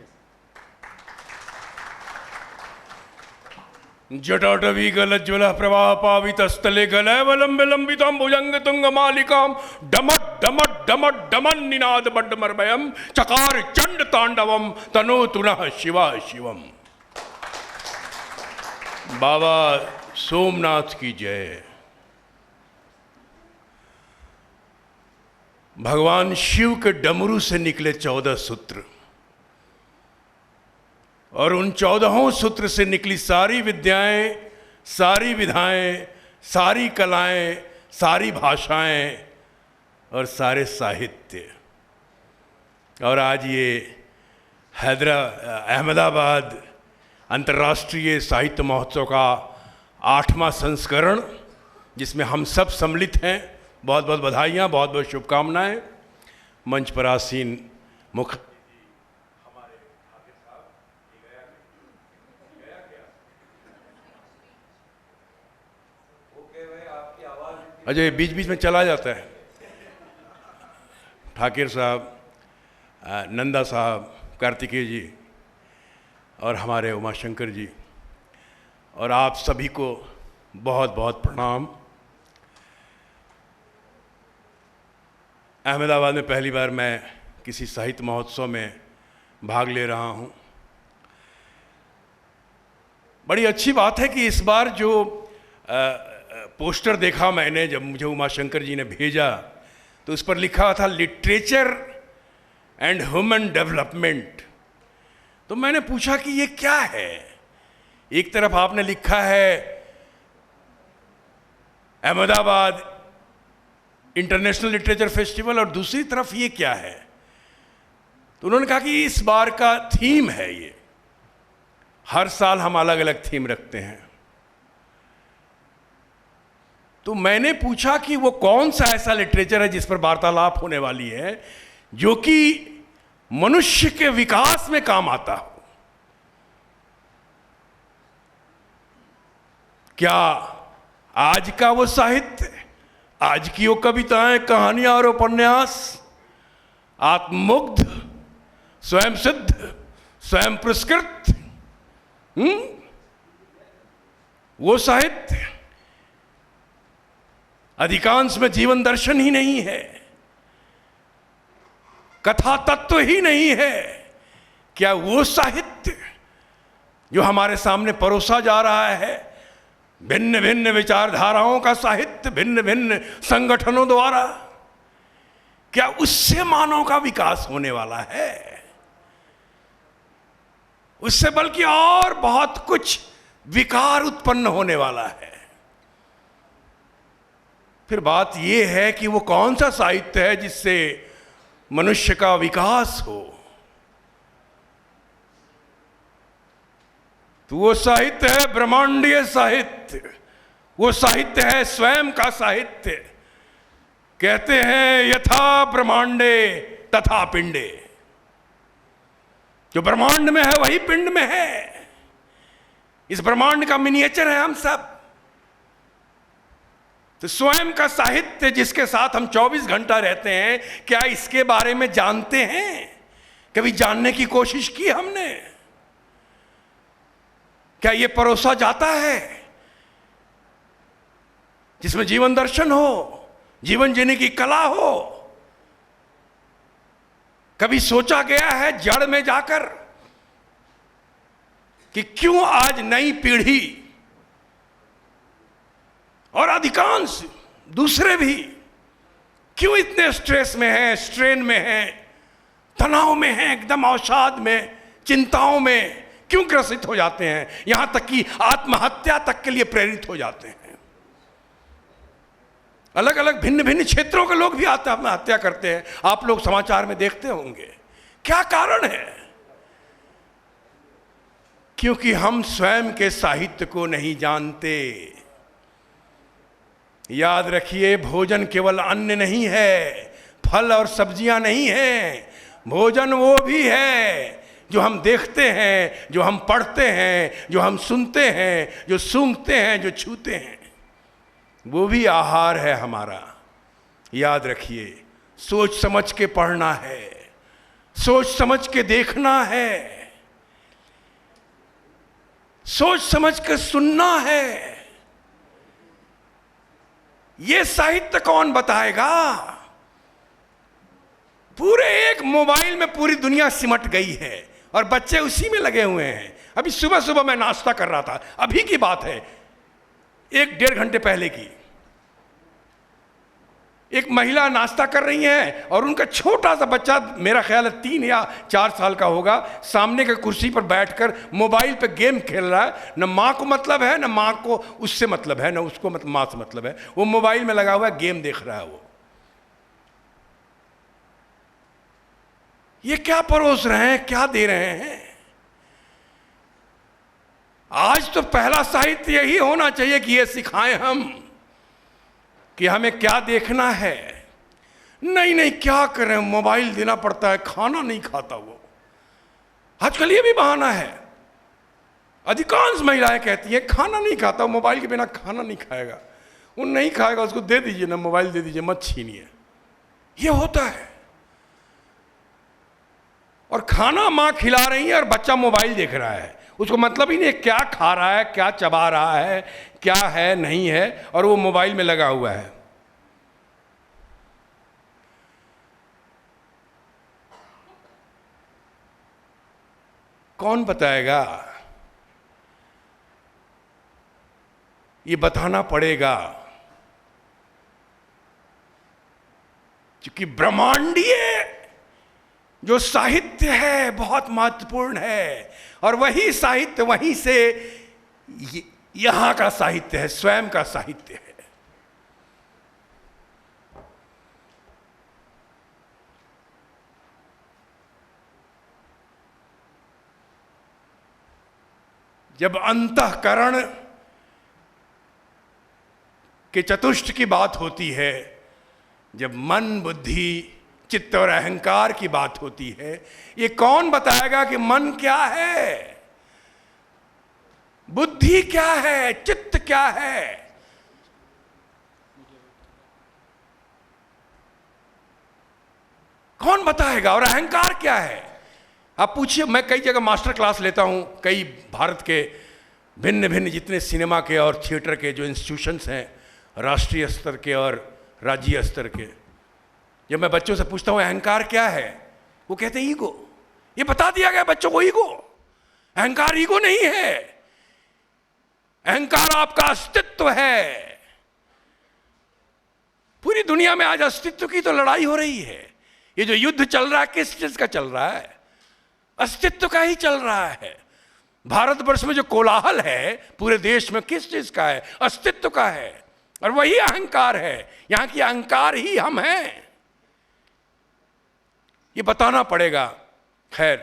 Speaker 13: जटाटवी गलज्वल प्रवाह पावित स्थले गलवलंब लंबितम भुजंग तुंग मालिकाम डमट डमट डमट demon Ninad बड्डमर्मयम चकार चंड तांडवम तनो तुनः शिवा शिवम। बाबा सोमनाथ की जय। भगवान शिव के डमरू से निकले 14 सूत्र, और उन 14 सूत्र से निकली सारी विद्याएं, सारी विधाएं, सारी कलाएं, सारी भाषाएं और सारे साहित्य। और आज ये अहमदाबाद अंतर्राष्ट्रीय साहित्य महोत्सव का 8वां संस्करण, जिसमें हम सब सम्मिलित हैं। बहुत बहुत बधाइयाँ, बहुत बहुत शुभकामनाएं। मंच पर आसीन मुख्य अजय बीच बीच में चला जाता है। ठाकर साहब, नंदा साहब, कार्तिकेय जी और हमारे उमाशंकर जी, और आप सभी को बहुत बहुत प्रणाम। अहमदाबाद में पहली बार मैं किसी साहित्य महोत्सव में भाग ले रहा हूँ। बड़ी अच्छी बात है कि इस बार जो पोस्टर देखा मैंने, जब मुझे उमाशंकर जी ने भेजा, तो उस पर लिखा था लिटरेचर एंड ह्यूमन डेवलपमेंट। तो मैंने पूछा कि ये क्या है। एक तरफ आपने लिखा है अहमदाबाद इंटरनेशनल लिटरेचर फेस्टिवल, और दूसरी तरफ ये क्या है। तो उन्होंने कहा कि इस बार का थीम है ये। हर साल हम अलग अलग थीम रखते हैं। तो मैंने पूछा कि वो कौन सा ऐसा लिटरेचर है जिस पर वार्तालाप होने वाली है, जो कि मनुष्य के विकास में काम आता हो। क्या आज का वो साहित्य, आज की वो कविताएं, कहानियां और उपन्यास आत्ममुग्ध, स्वयं सिद्ध, स्वयं पुरस्कृत, वो साहित्य अधिकांश में जीवन दर्शन ही नहीं है, कथा तत्व ही नहीं है। क्या वो साहित्य जो हमारे सामने परोसा जा रहा है, भिन्न भिन्न विचारधाराओं का साहित्य, भिन्न भिन्न संगठनों द्वारा, क्या उससे मानव का विकास होने वाला है? उससे बल्कि और बहुत कुछ विकार उत्पन्न होने वाला है। फिर बात यह है कि वो कौन सा साहित्य है जिससे मनुष्य का विकास हो। तो वो साहित्य है ब्रह्मांडीय साहित्य, वो साहित्य है स्वयं का साहित्य। कहते हैं यथा ब्रह्मांडे तथा पिंडे, जो ब्रह्मांड में है वही पिंड में है। इस ब्रह्मांड का मिनिएचर है हम सब। तो स्वयं का साहित्य जिसके साथ हम 24 घंटा रहते हैं, क्या इसके बारे में जानते हैं? कभी जानने की कोशिश की हमने? क्या ये परोसा जाता है जिसमें जीवन दर्शन हो, जीवन जीने की कला हो? कभी सोचा गया है जड़ में जाकर कि क्यों आज नई पीढ़ी और अधिकांश दूसरे भी क्यों इतने स्ट्रेस में हैं, स्ट्रेन में हैं, तनाव में हैं, एकदम अवसाद में, चिंताओं में क्यों ग्रसित हो जाते हैं, यहां तक कि आत्महत्या तक के लिए प्रेरित हो जाते हैं? अलग अलग भिन्न भिन्न क्षेत्रों के लोग भी आत्महत्या करते हैं, आप लोग समाचार में देखते होंगे। क्या कारण है? क्योंकि हम स्वयं के साहित्य को नहीं जानते। याद रखिए, भोजन केवल अन्न नहीं है, फल और सब्जियां नहीं है। भोजन वो भी है जो हम देखते हैं, जो हम पढ़ते हैं, जो हम सुनते हैं, जो सूंघते हैं, जो छूते हैं, वो भी आहार है हमारा। याद रखिए, सोच समझ के पढ़ना है, सोच समझ के देखना है, सोच समझ के सुनना है। ये साहित्य कौन बताएगा? पूरे एक मोबाइल में पूरी दुनिया सिमट गई है और बच्चे उसी में लगे हुए हैं। अभी सुबह सुबह मैं नाश्ता कर रहा था, अभी की बात है, 1-1.5 घंटे पहले की। एक महिला नाश्ता कर रही हैं और उनका छोटा सा बच्चा, मेरा ख्याल है 3 या 4 साल का होगा, सामने के कुर्सी पर बैठकर मोबाइल पे गेम खेल रहा है। न माँ को मतलब है, न माँ को उससे मतलब है, न उसको माँ से मतलब है। वो मोबाइल में लगा हुआ है, गेम देख रहा है। वो ये क्या परोस रहे हैं, क्या दे रहे हैं? आज तो पहला साहित्य यही होना चाहिए कि ये सिखाएं हम कि हमें क्या देखना है। नहीं नहीं, क्या करें, मोबाइल देना पड़ता है, खाना नहीं खाता वो। आजकल ये भी बहाना है, अधिकांश महिलाएं कहती हैं खाना नहीं खाता, मोबाइल के बिना खाना नहीं खाएगा। वो नहीं खाएगा, उसको दे दीजिए ना, मोबाइल दे दीजिए, मत छीनिए। ये होता है। और खाना मां खिला रही है और बच्चा मोबाइल देख रहा है, उसको मतलब ही नहीं क्या खा रहा है, क्या चबा रहा है, क्या है नहीं है, और वो मोबाइल में लगा हुआ है। कौन बताएगा? ये बताना पड़ेगा, क्योंकि ब्रह्मांडीय जो साहित्य है बहुत महत्वपूर्ण है, और वही साहित्य वहीं से यहां का साहित्य है, स्वयं का साहित्य है। जब अंतःकरण के चतुष्ट की बात होती है, जब मन, बुद्धि, चित्त और अहंकार की बात होती है, ये कौन बताएगा कि मन क्या है, बुद्धि क्या है, चित्त क्या है? कौन बताएगा? और अहंकार क्या है? आप पूछिए, मैं कई जगह मास्टर क्लास लेता हूँ, कई भारत के भिन्न भिन्न जितने सिनेमा के और थिएटर के जो इंस्टीट्यूशंस हैं, राष्ट्रीय स्तर के और राज्य स्तर के, जब मैं बच्चों से पूछता हूँ अहंकार क्या है, वो कहते हैं ईगो। ये बता दिया गया बच्चों को, ईगो। अहंकार ईगो नहीं है, अहंकार आपका अस्तित्व है। पूरी दुनिया में आज अस्तित्व की तो लड़ाई हो रही है। ये जो युद्ध चल रहा है, किस चीज का चल रहा है? अस्तित्व का ही चल रहा है। भारतवर्ष में जो कोलाहल है पूरे देश में, किस चीज का है? अस्तित्व का है। और वही अहंकार है, यहां की अहंकार ही हम हैं। ये बताना पड़ेगा। खैर,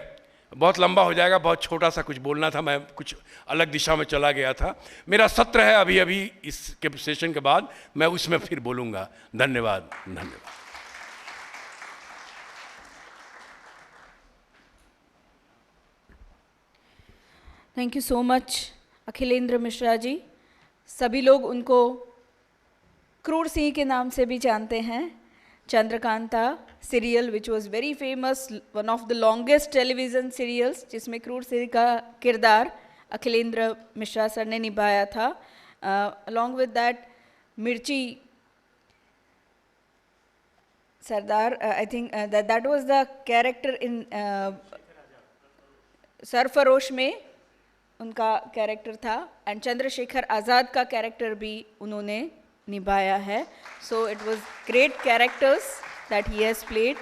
Speaker 13: बहुत लंबा हो जाएगा, बहुत छोटा सा कुछ बोलना था, मैं कुछ अलग दिशा में चला गया था। मेरा सत्र है अभी अभी, इसके सेशन के बाद मैं उसमें फिर बोलूंगा। धन्यवाद, धन्यवाद।
Speaker 10: Thank you so much Akhilendra Mishra ji. सभी लोग उनको क्रूर सिंह के नाम से भी जानते हैं। Chandrakanta serial which was very famous, one of the longest television serials, जिसमें क्रूर सिंह का किरदार अखिलेंद्र मिश्रा सर ने निभाया था। Along with that Mirchi Sardar, I think that was the character in Sarfarosh में उनका कैरेक्टर था, एंड चंद्रशेखर आज़ाद का कैरेक्टर भी उन्होंने निभाया है। So it was great characters that he has played.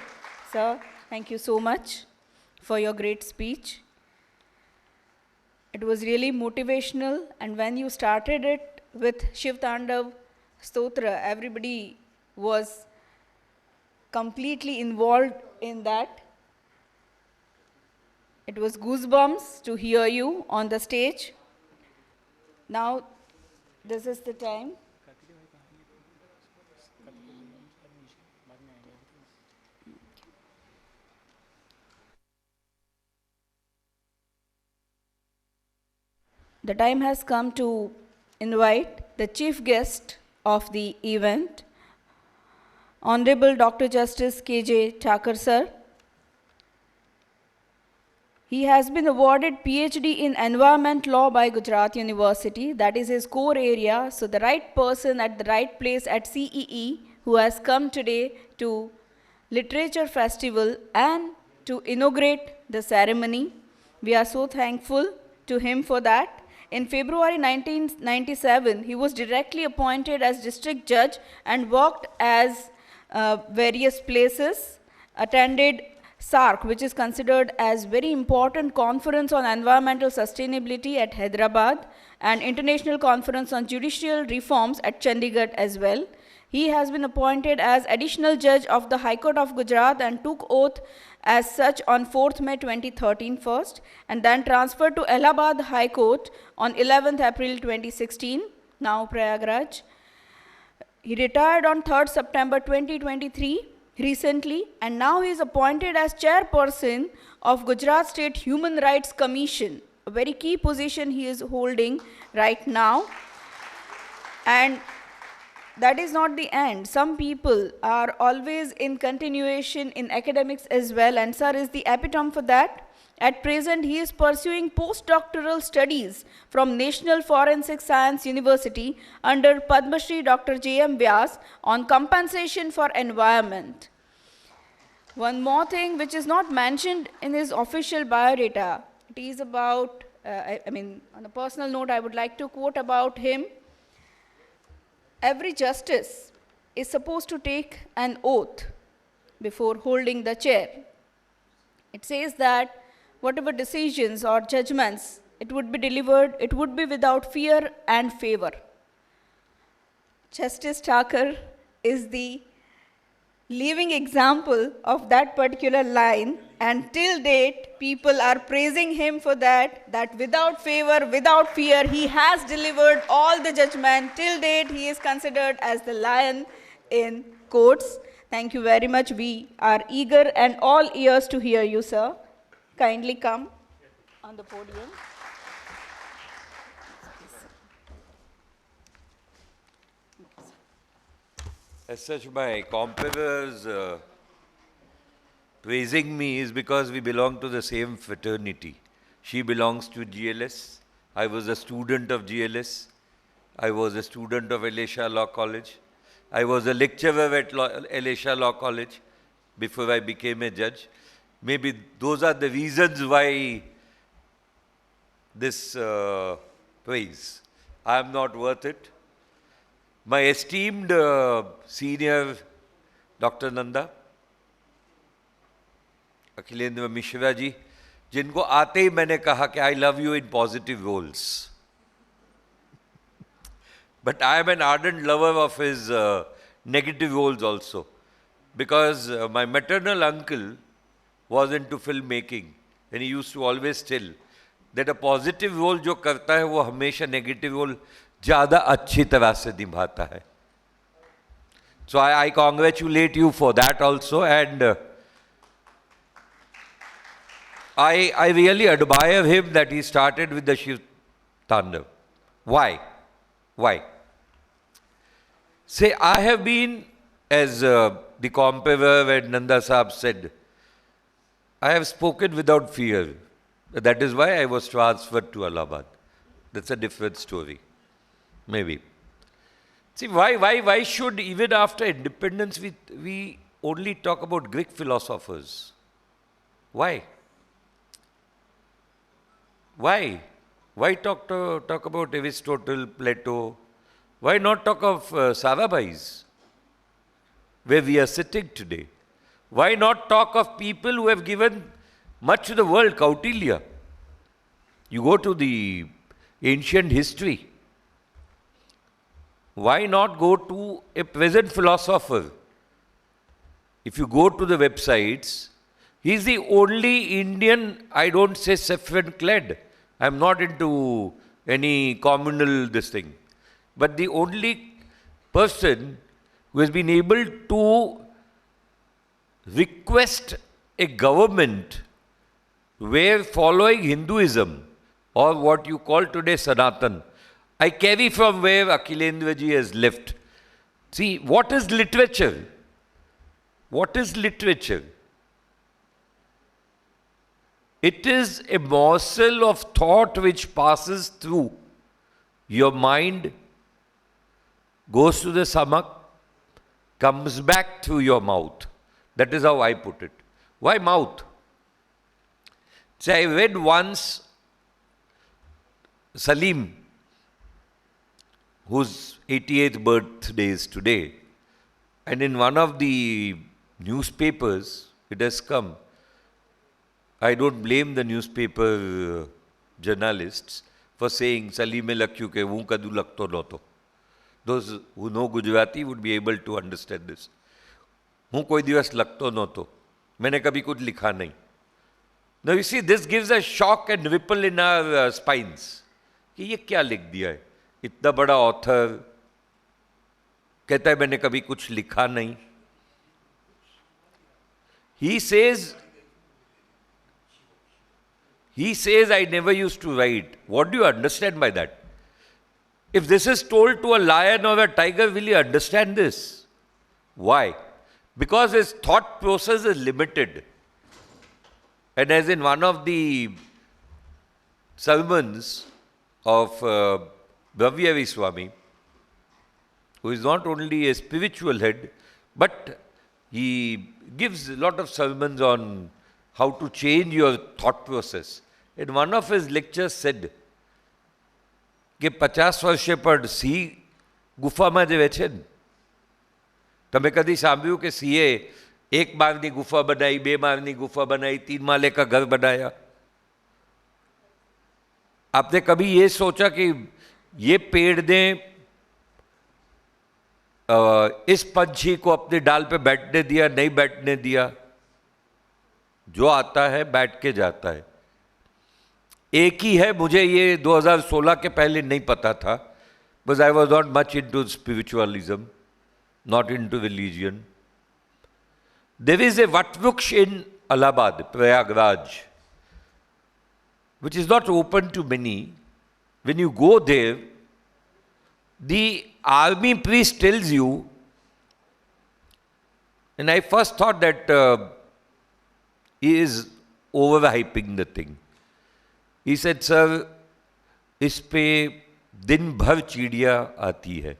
Speaker 10: Sir, thank you so much for your great speech. It was really motivational, and when you started it with Shiv Tandav Stotra, everybody was completely involved in that. It was goosebumps to hear you on the stage. Now, this is the time. The time has come to invite the chief guest of the event, Honorable Dr. Justice K.J. Thaker sir. He has been awarded PhD in Environment Law by Gujarat University. That is his core area. So the right person at the right place at CEE, who has come today to Literature Festival and to inaugurate the ceremony. We are so thankful to him for that. In February 1997, he was directly appointed as district judge and worked as various places, attended SARC, which is considered as very important conference on environmental sustainability at Hyderabad, and International Conference on Judicial Reforms at Chandigarh as well. He has been appointed as additional judge of the High Court of Gujarat and took oath as such on 4th May 2013 first, and then transferred to Allahabad High Court on 11th April 2016, now Prayagraj. He retired on 3rd September 2023 recently, and now he is appointed as chairperson of Gujarat State Human Rights Commission, a very key position he is holding right now. And that is not the end. Some people are always in continuation in academics as well, and sir is the epitome for that. At present, he is pursuing postdoctoral studies from National Forensic Science University under Padma Shri Dr. J.M. Vyas on compensation for environment. One more thing which is not mentioned in his official biodata, it is about, on a personal note, I would like to quote about him. Every justice is supposed to take an oath before holding the chair. It says that whatever decisions or judgments it would be delivered, it would be without fear and favor. Justice Thaker is the living example of that particular line, and till date people are praising him for that, that without favor, without fear, he has delivered all the judgment. Till date he is considered as the lion in courts. Thank you very much. We are eager and all ears to hear you, sir. Kindly come on the podium.
Speaker 14: As such, my competitors praising me is because we belong to the same fraternity. She belongs to GLS. I was a student of GLS. I was a student of Elisha Law College. I was a lecturer at Elisha Law College before I became a judge. Maybe those are the reasons why this praise. I am not worth it. My esteemed senior Dr. Nanda, Akhilendra Mishra ji, जिनको आते ही मैंने कहा कि I love you in positive roles. But I am an ardent lover of his negative roles also. Because my maternal uncle was into filmmaking and he used to always tell that a positive role जो करता है वो हमेशा negative role ज़्यादा अच्छी तरह से निभाता है. So I congratulate you for that also, and I really admire him that he started with the Shiv Tandav. Why? Why? Say, I have been, as the compounder and Nanda Sahab said, I have spoken without fear. That is why I was transferred to Allahabad. That's a different story. Maybe. See, why should, even after independence, we only talk about Greek philosophers? Why? Why? Why talk about Aristotle, Plato? Why not talk of Sarabhais, where we are sitting today? Why not talk of people who have given much to the world, Kautilya? You go to the ancient history. Why not go to a present philosopher? If you go to the websites, he is the only Indian, I don't say saffron clad. I am not into any communal this thing. But the only person who has been able to request a government where following Hinduism, or what you call today Sanatan, I carry from where Akhilendra ji has left. See, what is literature? What is literature? It is a morsel of thought which passes through your mind, goes to the stomach, comes back through your mouth. That is how I put it. Why mouth? See, I read once Salim, whose 88th birthday is today, and in one of the newspapers, it has come. I don't blame the newspaper journalists for saying Salime lakyu ke vu kadu lakto noto. Those who know Gujarati would be able to understand this. Hu koi divas lakto noto. Maine kabhi kuch likha nahi. Now you see, this gives a shock and ripple in our spines. कि ये क्या लिख दिया है? इतना बड़ा author कहता है मैंने कभी कुछ लिखा नहीं. He says I never used to write. What do you understand by that? If this is told to a lion or a tiger, will you understand this? Why? Because his thought process is limited. And as in one of the sermons of Bhavyavi Swami, who is not only a spiritual head, but he gives a lot of sermons on how to change your thought process. In one of his lectures said, કે 50 વર્ષે પણ સિંહ ગુફામાં જ રહે છે ને. તમે કદી સાંભળ્યું કે સિંહે 1 માળની ગુફા બનાવી, 2 માળની ગુફા બનાવી, 3 माले का घर बनाया? आपने कभी ये सोचा कि ये पेड़ ने इस पंछी को अपने डाल पे बैठने दिया, नहीं बैठने दिया? जो आता है बैठ के जाता है. एक ही है, मुझे ये 2016 के पहले नहीं पता था, because I was not much into spiritualism, not into religion. There is a Vatvruksha in Allahabad, Prayagraj, which is not open to many. When you go there, the army priest tells you, and I first thought that he is overhyping the thing. He said, sir, इस पे दिन भर चिड़िया आती है.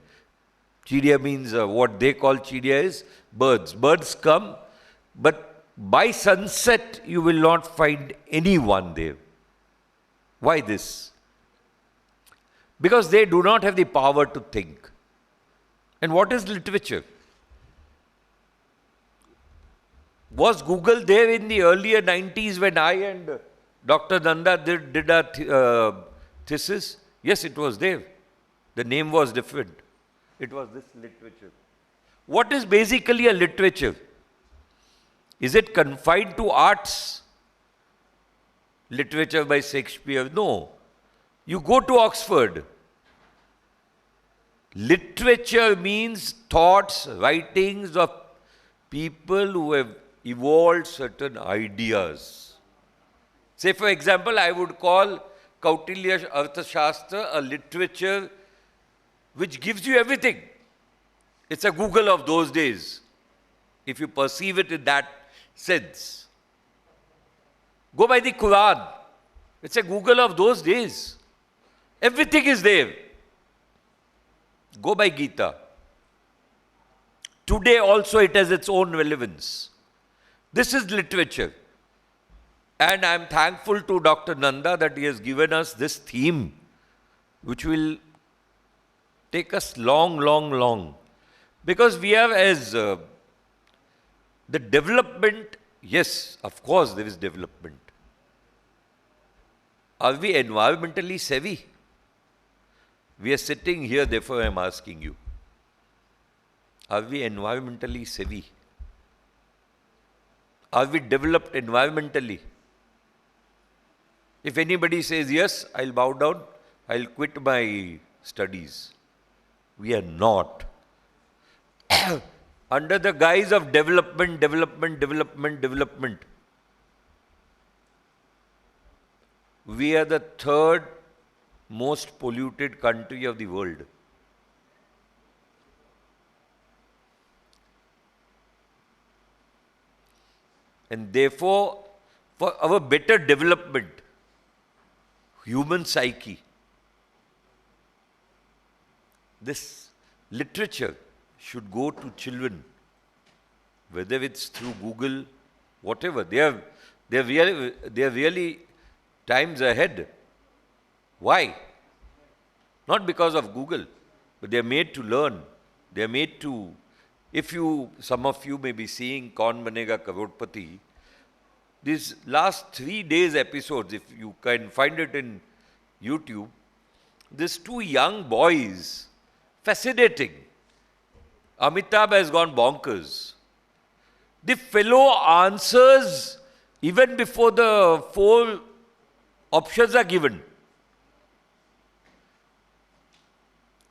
Speaker 14: Chidiya means what they call chidiya is birds. Birds come, but by sunset you will not find anyone there. Why this? Because they do not have the power to think. And what is literature? Was Google there in the earlier 90s when I and Dr. Nanda did our thesis? Yes, it was there. The name was different. It was this literature. What is basically a literature? Is it confined to arts? Literature by Shakespeare? No. You go to Oxford. Literature means thoughts, writings of people who have evolved certain ideas. Say, for example, I would call Kautilya's Arthashastra a literature which gives you everything. It's a Google of those days, if you perceive it in that sense. Go by the Quran. It's a Google of those days. Everything is there. Go by Gita. Today also it has its own relevance. This is literature. And I am thankful to Dr. Nanda that he has given us this theme, which will take us long. Because we are as the development, yes, of course there is development. Are we environmentally savvy? We are sitting here, therefore I am asking you. Are we environmentally savvy? Are we developed environmentally? If anybody says yes, I'll bow down, I'll quit my studies. We are not. Under the guise of development, we are the third most polluted country of the world. And therefore, for our better development, human psyche, this literature should go to children, whether it's through Google, whatever. They are really times ahead. Why? Not because of Google, but they are made to learn. They are made to, some of you may be seeing Kaun Banega Crorepati. These last 3 days episodes, if you can find it in YouTube, these 2 young boys, fascinating. Amitabh has gone bonkers. The fellow answers even before the 4 options are given.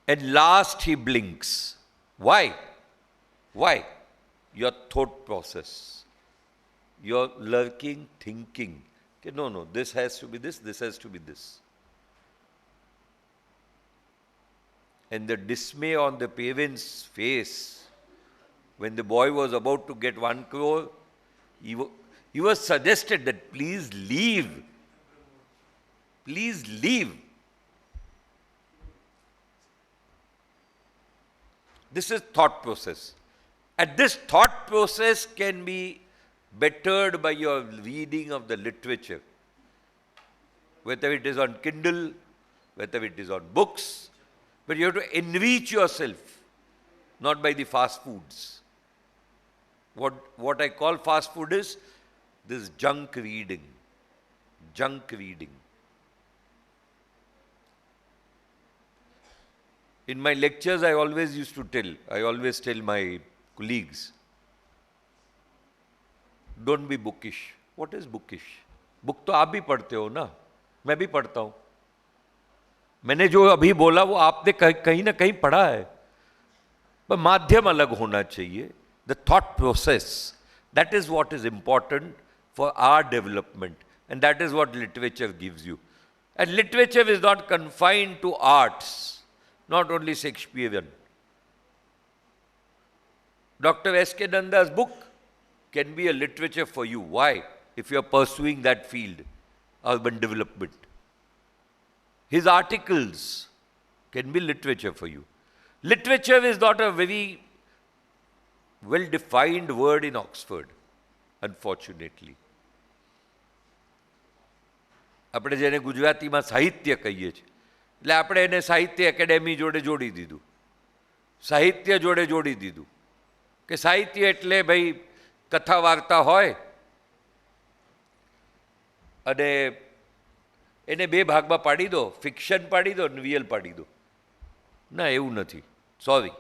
Speaker 14: And last he blinks. Why? Why? Your thought process. Your lurking thinking. Okay, no, this has to be this has to be this. And the dismay on the parent's face when the boy was about to get 1 crore, he was suggested that please leave. Please leave. This is thought process. And this thought process can be bettered by your reading of the literature. Whether it is on Kindle, whether it is on books, but you have to enrich yourself, not by the fast foods. What I call fast food is this junk reading. Junk reading. In my lectures, I always tell my colleagues, don't be bookish. What is bookish? Book तो आप भी पढ़ते हो ना, मैं भी पढ़ता हूँ. मैंने जो अभी बोला वो आपने कहीं ना कहीं पढ़ा है, पर माध्यम अलग होना चाहिए. The thought process, that is what is important for our development, and that is what literature gives you. And literature is not confined to arts, not only Shakespearean. Dr. S.K. Nanda's book can be a literature for you. Why? if you are pursuing that field, urban development. His articles can be literature for you. Literature is not a very well-defined word in Oxford, unfortunately. આપણે જેને ગુજરાતીમાં સાહિત્ય કહીએ છીએ, એટલે આપણે એને સાહિત્ય એકેડેમી જોડે જોડી દીધું, સાહિત્ય જોડે જોડી દીધું કે સાહિત્ય એટલે ભાઈ કથા વાર્તા હોય અને એને બે ભાગમાં પાડી દો, ફિક્શન પાડી દો અને રિયલ પાડી દો. ના, એવું નથી. Sorry,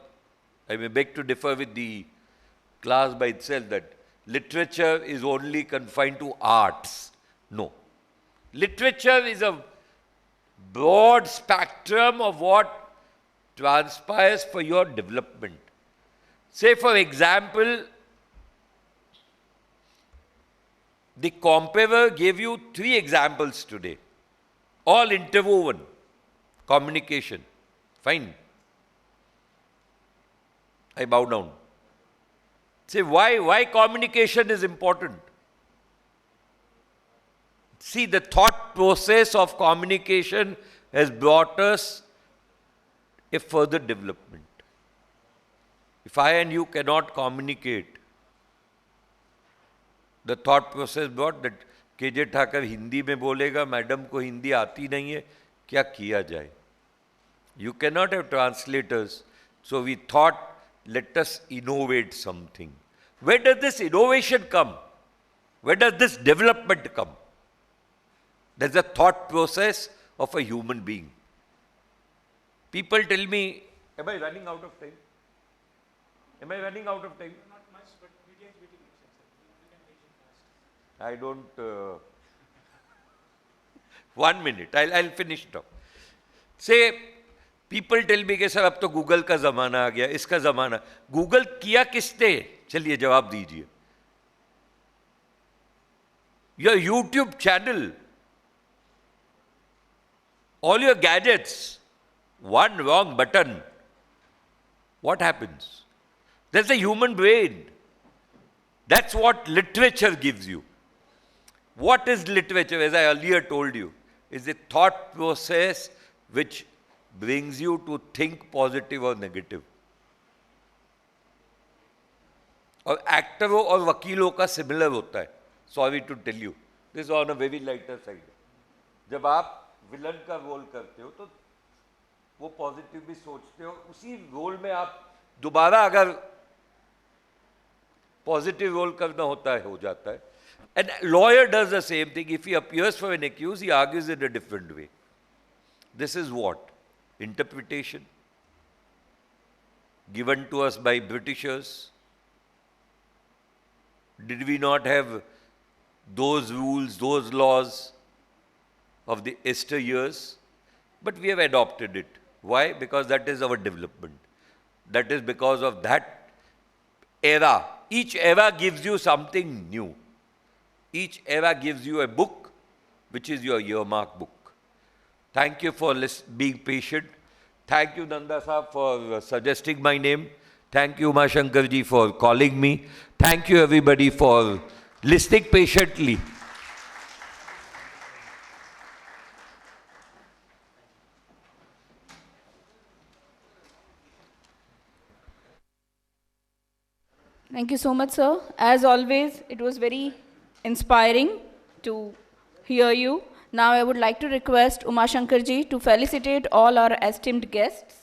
Speaker 14: I may beg to differ with the class by itself that literature is only confined to arts. No. Literature is a broad spectrum of what transpires for your development. Say, for example, the comparer gave you 3 examples today, all interwoven. Communication. Fine. I bow down. Say, why communication is important? See, the thought process of communication has brought us a further development. If I and you cannot communicate, the thought process brought that KJ Thaker Hindi में बोलेगा, madam को हिंदी आती नहीं है, क्या किया जाए? You cannot have translators. So we thought, let us innovate something. Where does this innovation come? Where does this development come? There's a thought process of a human being. People tell me, am I running out of time? Am I running out of time?
Speaker 1: Not much, but VDI is waiting. You can finish it fast.
Speaker 14: I don't... 1 minute, I'll finish it up. Say, people tell me कि sir अब तो Google का ज़माना आ गया, इसका ज़माना. Google किया किसने? चलिए जवाब दीजिए. Your YouTube channel, all your gadgets, one wrong button, what happens? There's a human brain. That's what literature gives you. What is literature? As I earlier told you, is a thought process which brings you to think positive or negative. और एक्टरों और वकीलों का similar होता है. Sorry to tell you, this on a very lighter side. जब आप villain का role करते हो तो वो पॉजिटिव भी सोचते हो, उसी रोल में आप दोबारा अगर पॉजिटिव रोल करना होता है, हो जाता है. And lawyer does the same thing. If he appears for an accuse, he argues in a different way. This is what interpretation given to us by Britishers. Did we not have those rules, those laws of the Esther years? But we have adopted it. Why? Because that is our development. That is because of that era. Each era gives you something new. Each era gives you a book, which is your earmark book. Thank you for being patient. Thank you, Nanda Sahab, for suggesting my name. Thank you, Umashanker ji, for calling me. Thank you, everybody, for listening patiently.
Speaker 10: Thank you so much, sir. As always, it was very inspiring to hear you. Now I would like to request Umashankar ji to felicitate all our esteemed guests.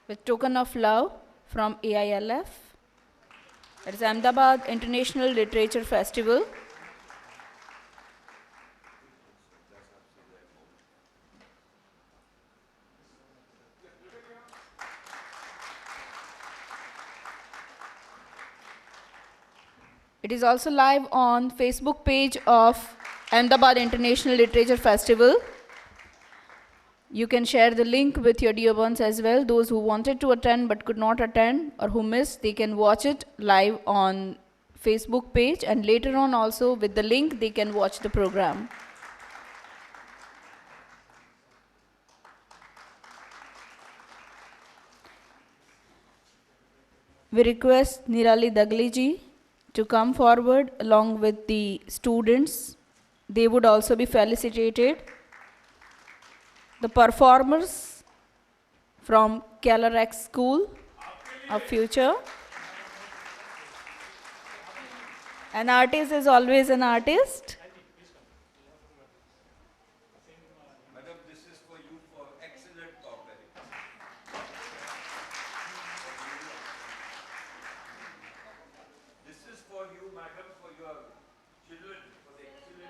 Speaker 10: With token of love from AILF, that is Ahmedabad International Literature Festival. It is also live on Facebook page of Ahmedabad International Literature Festival. You can share the link with your dear ones as well. Those who wanted to attend but could not attend or who missed, they can watch it live on Facebook page, and later on also with the link they can watch the program. We request Nirali Dagliji to come forward along with the students. They would also be felicitated. The performers from Calorex School of Future. An artist is always an artist.
Speaker 14: Madam, this is for you for excellent cooperation. This is for you, madam, for your children, for the excellent.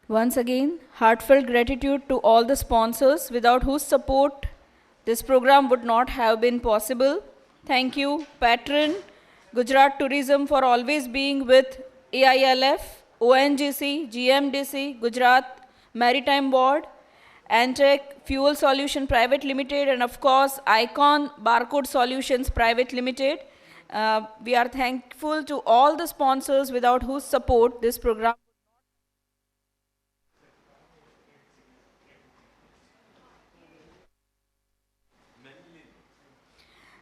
Speaker 10: Once again, heartfelt gratitude to all the sponsors without whose support this program would not have been possible. Thank you, Patron, Gujarat Tourism for always being with AILF, ONGC, GMDC, Gujarat Maritime Board, Antec Fuel Solution Private Limited, and of course, Icon Barcode Solutions Private Limited. We are thankful to all the sponsors without whose support this program.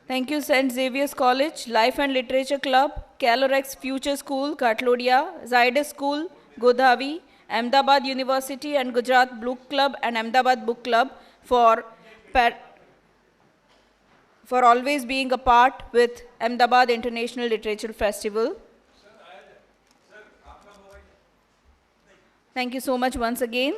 Speaker 10: Thank you, St. Xavier's College, Life and Literature Club, Calorex Future School, Katlodia, Zydus School, Godavi, Ahmedabad University and Gujarat Book Club and Ahmedabad Book Club for always being a part with Ahmedabad International Literature Festival. Thank you so much once again.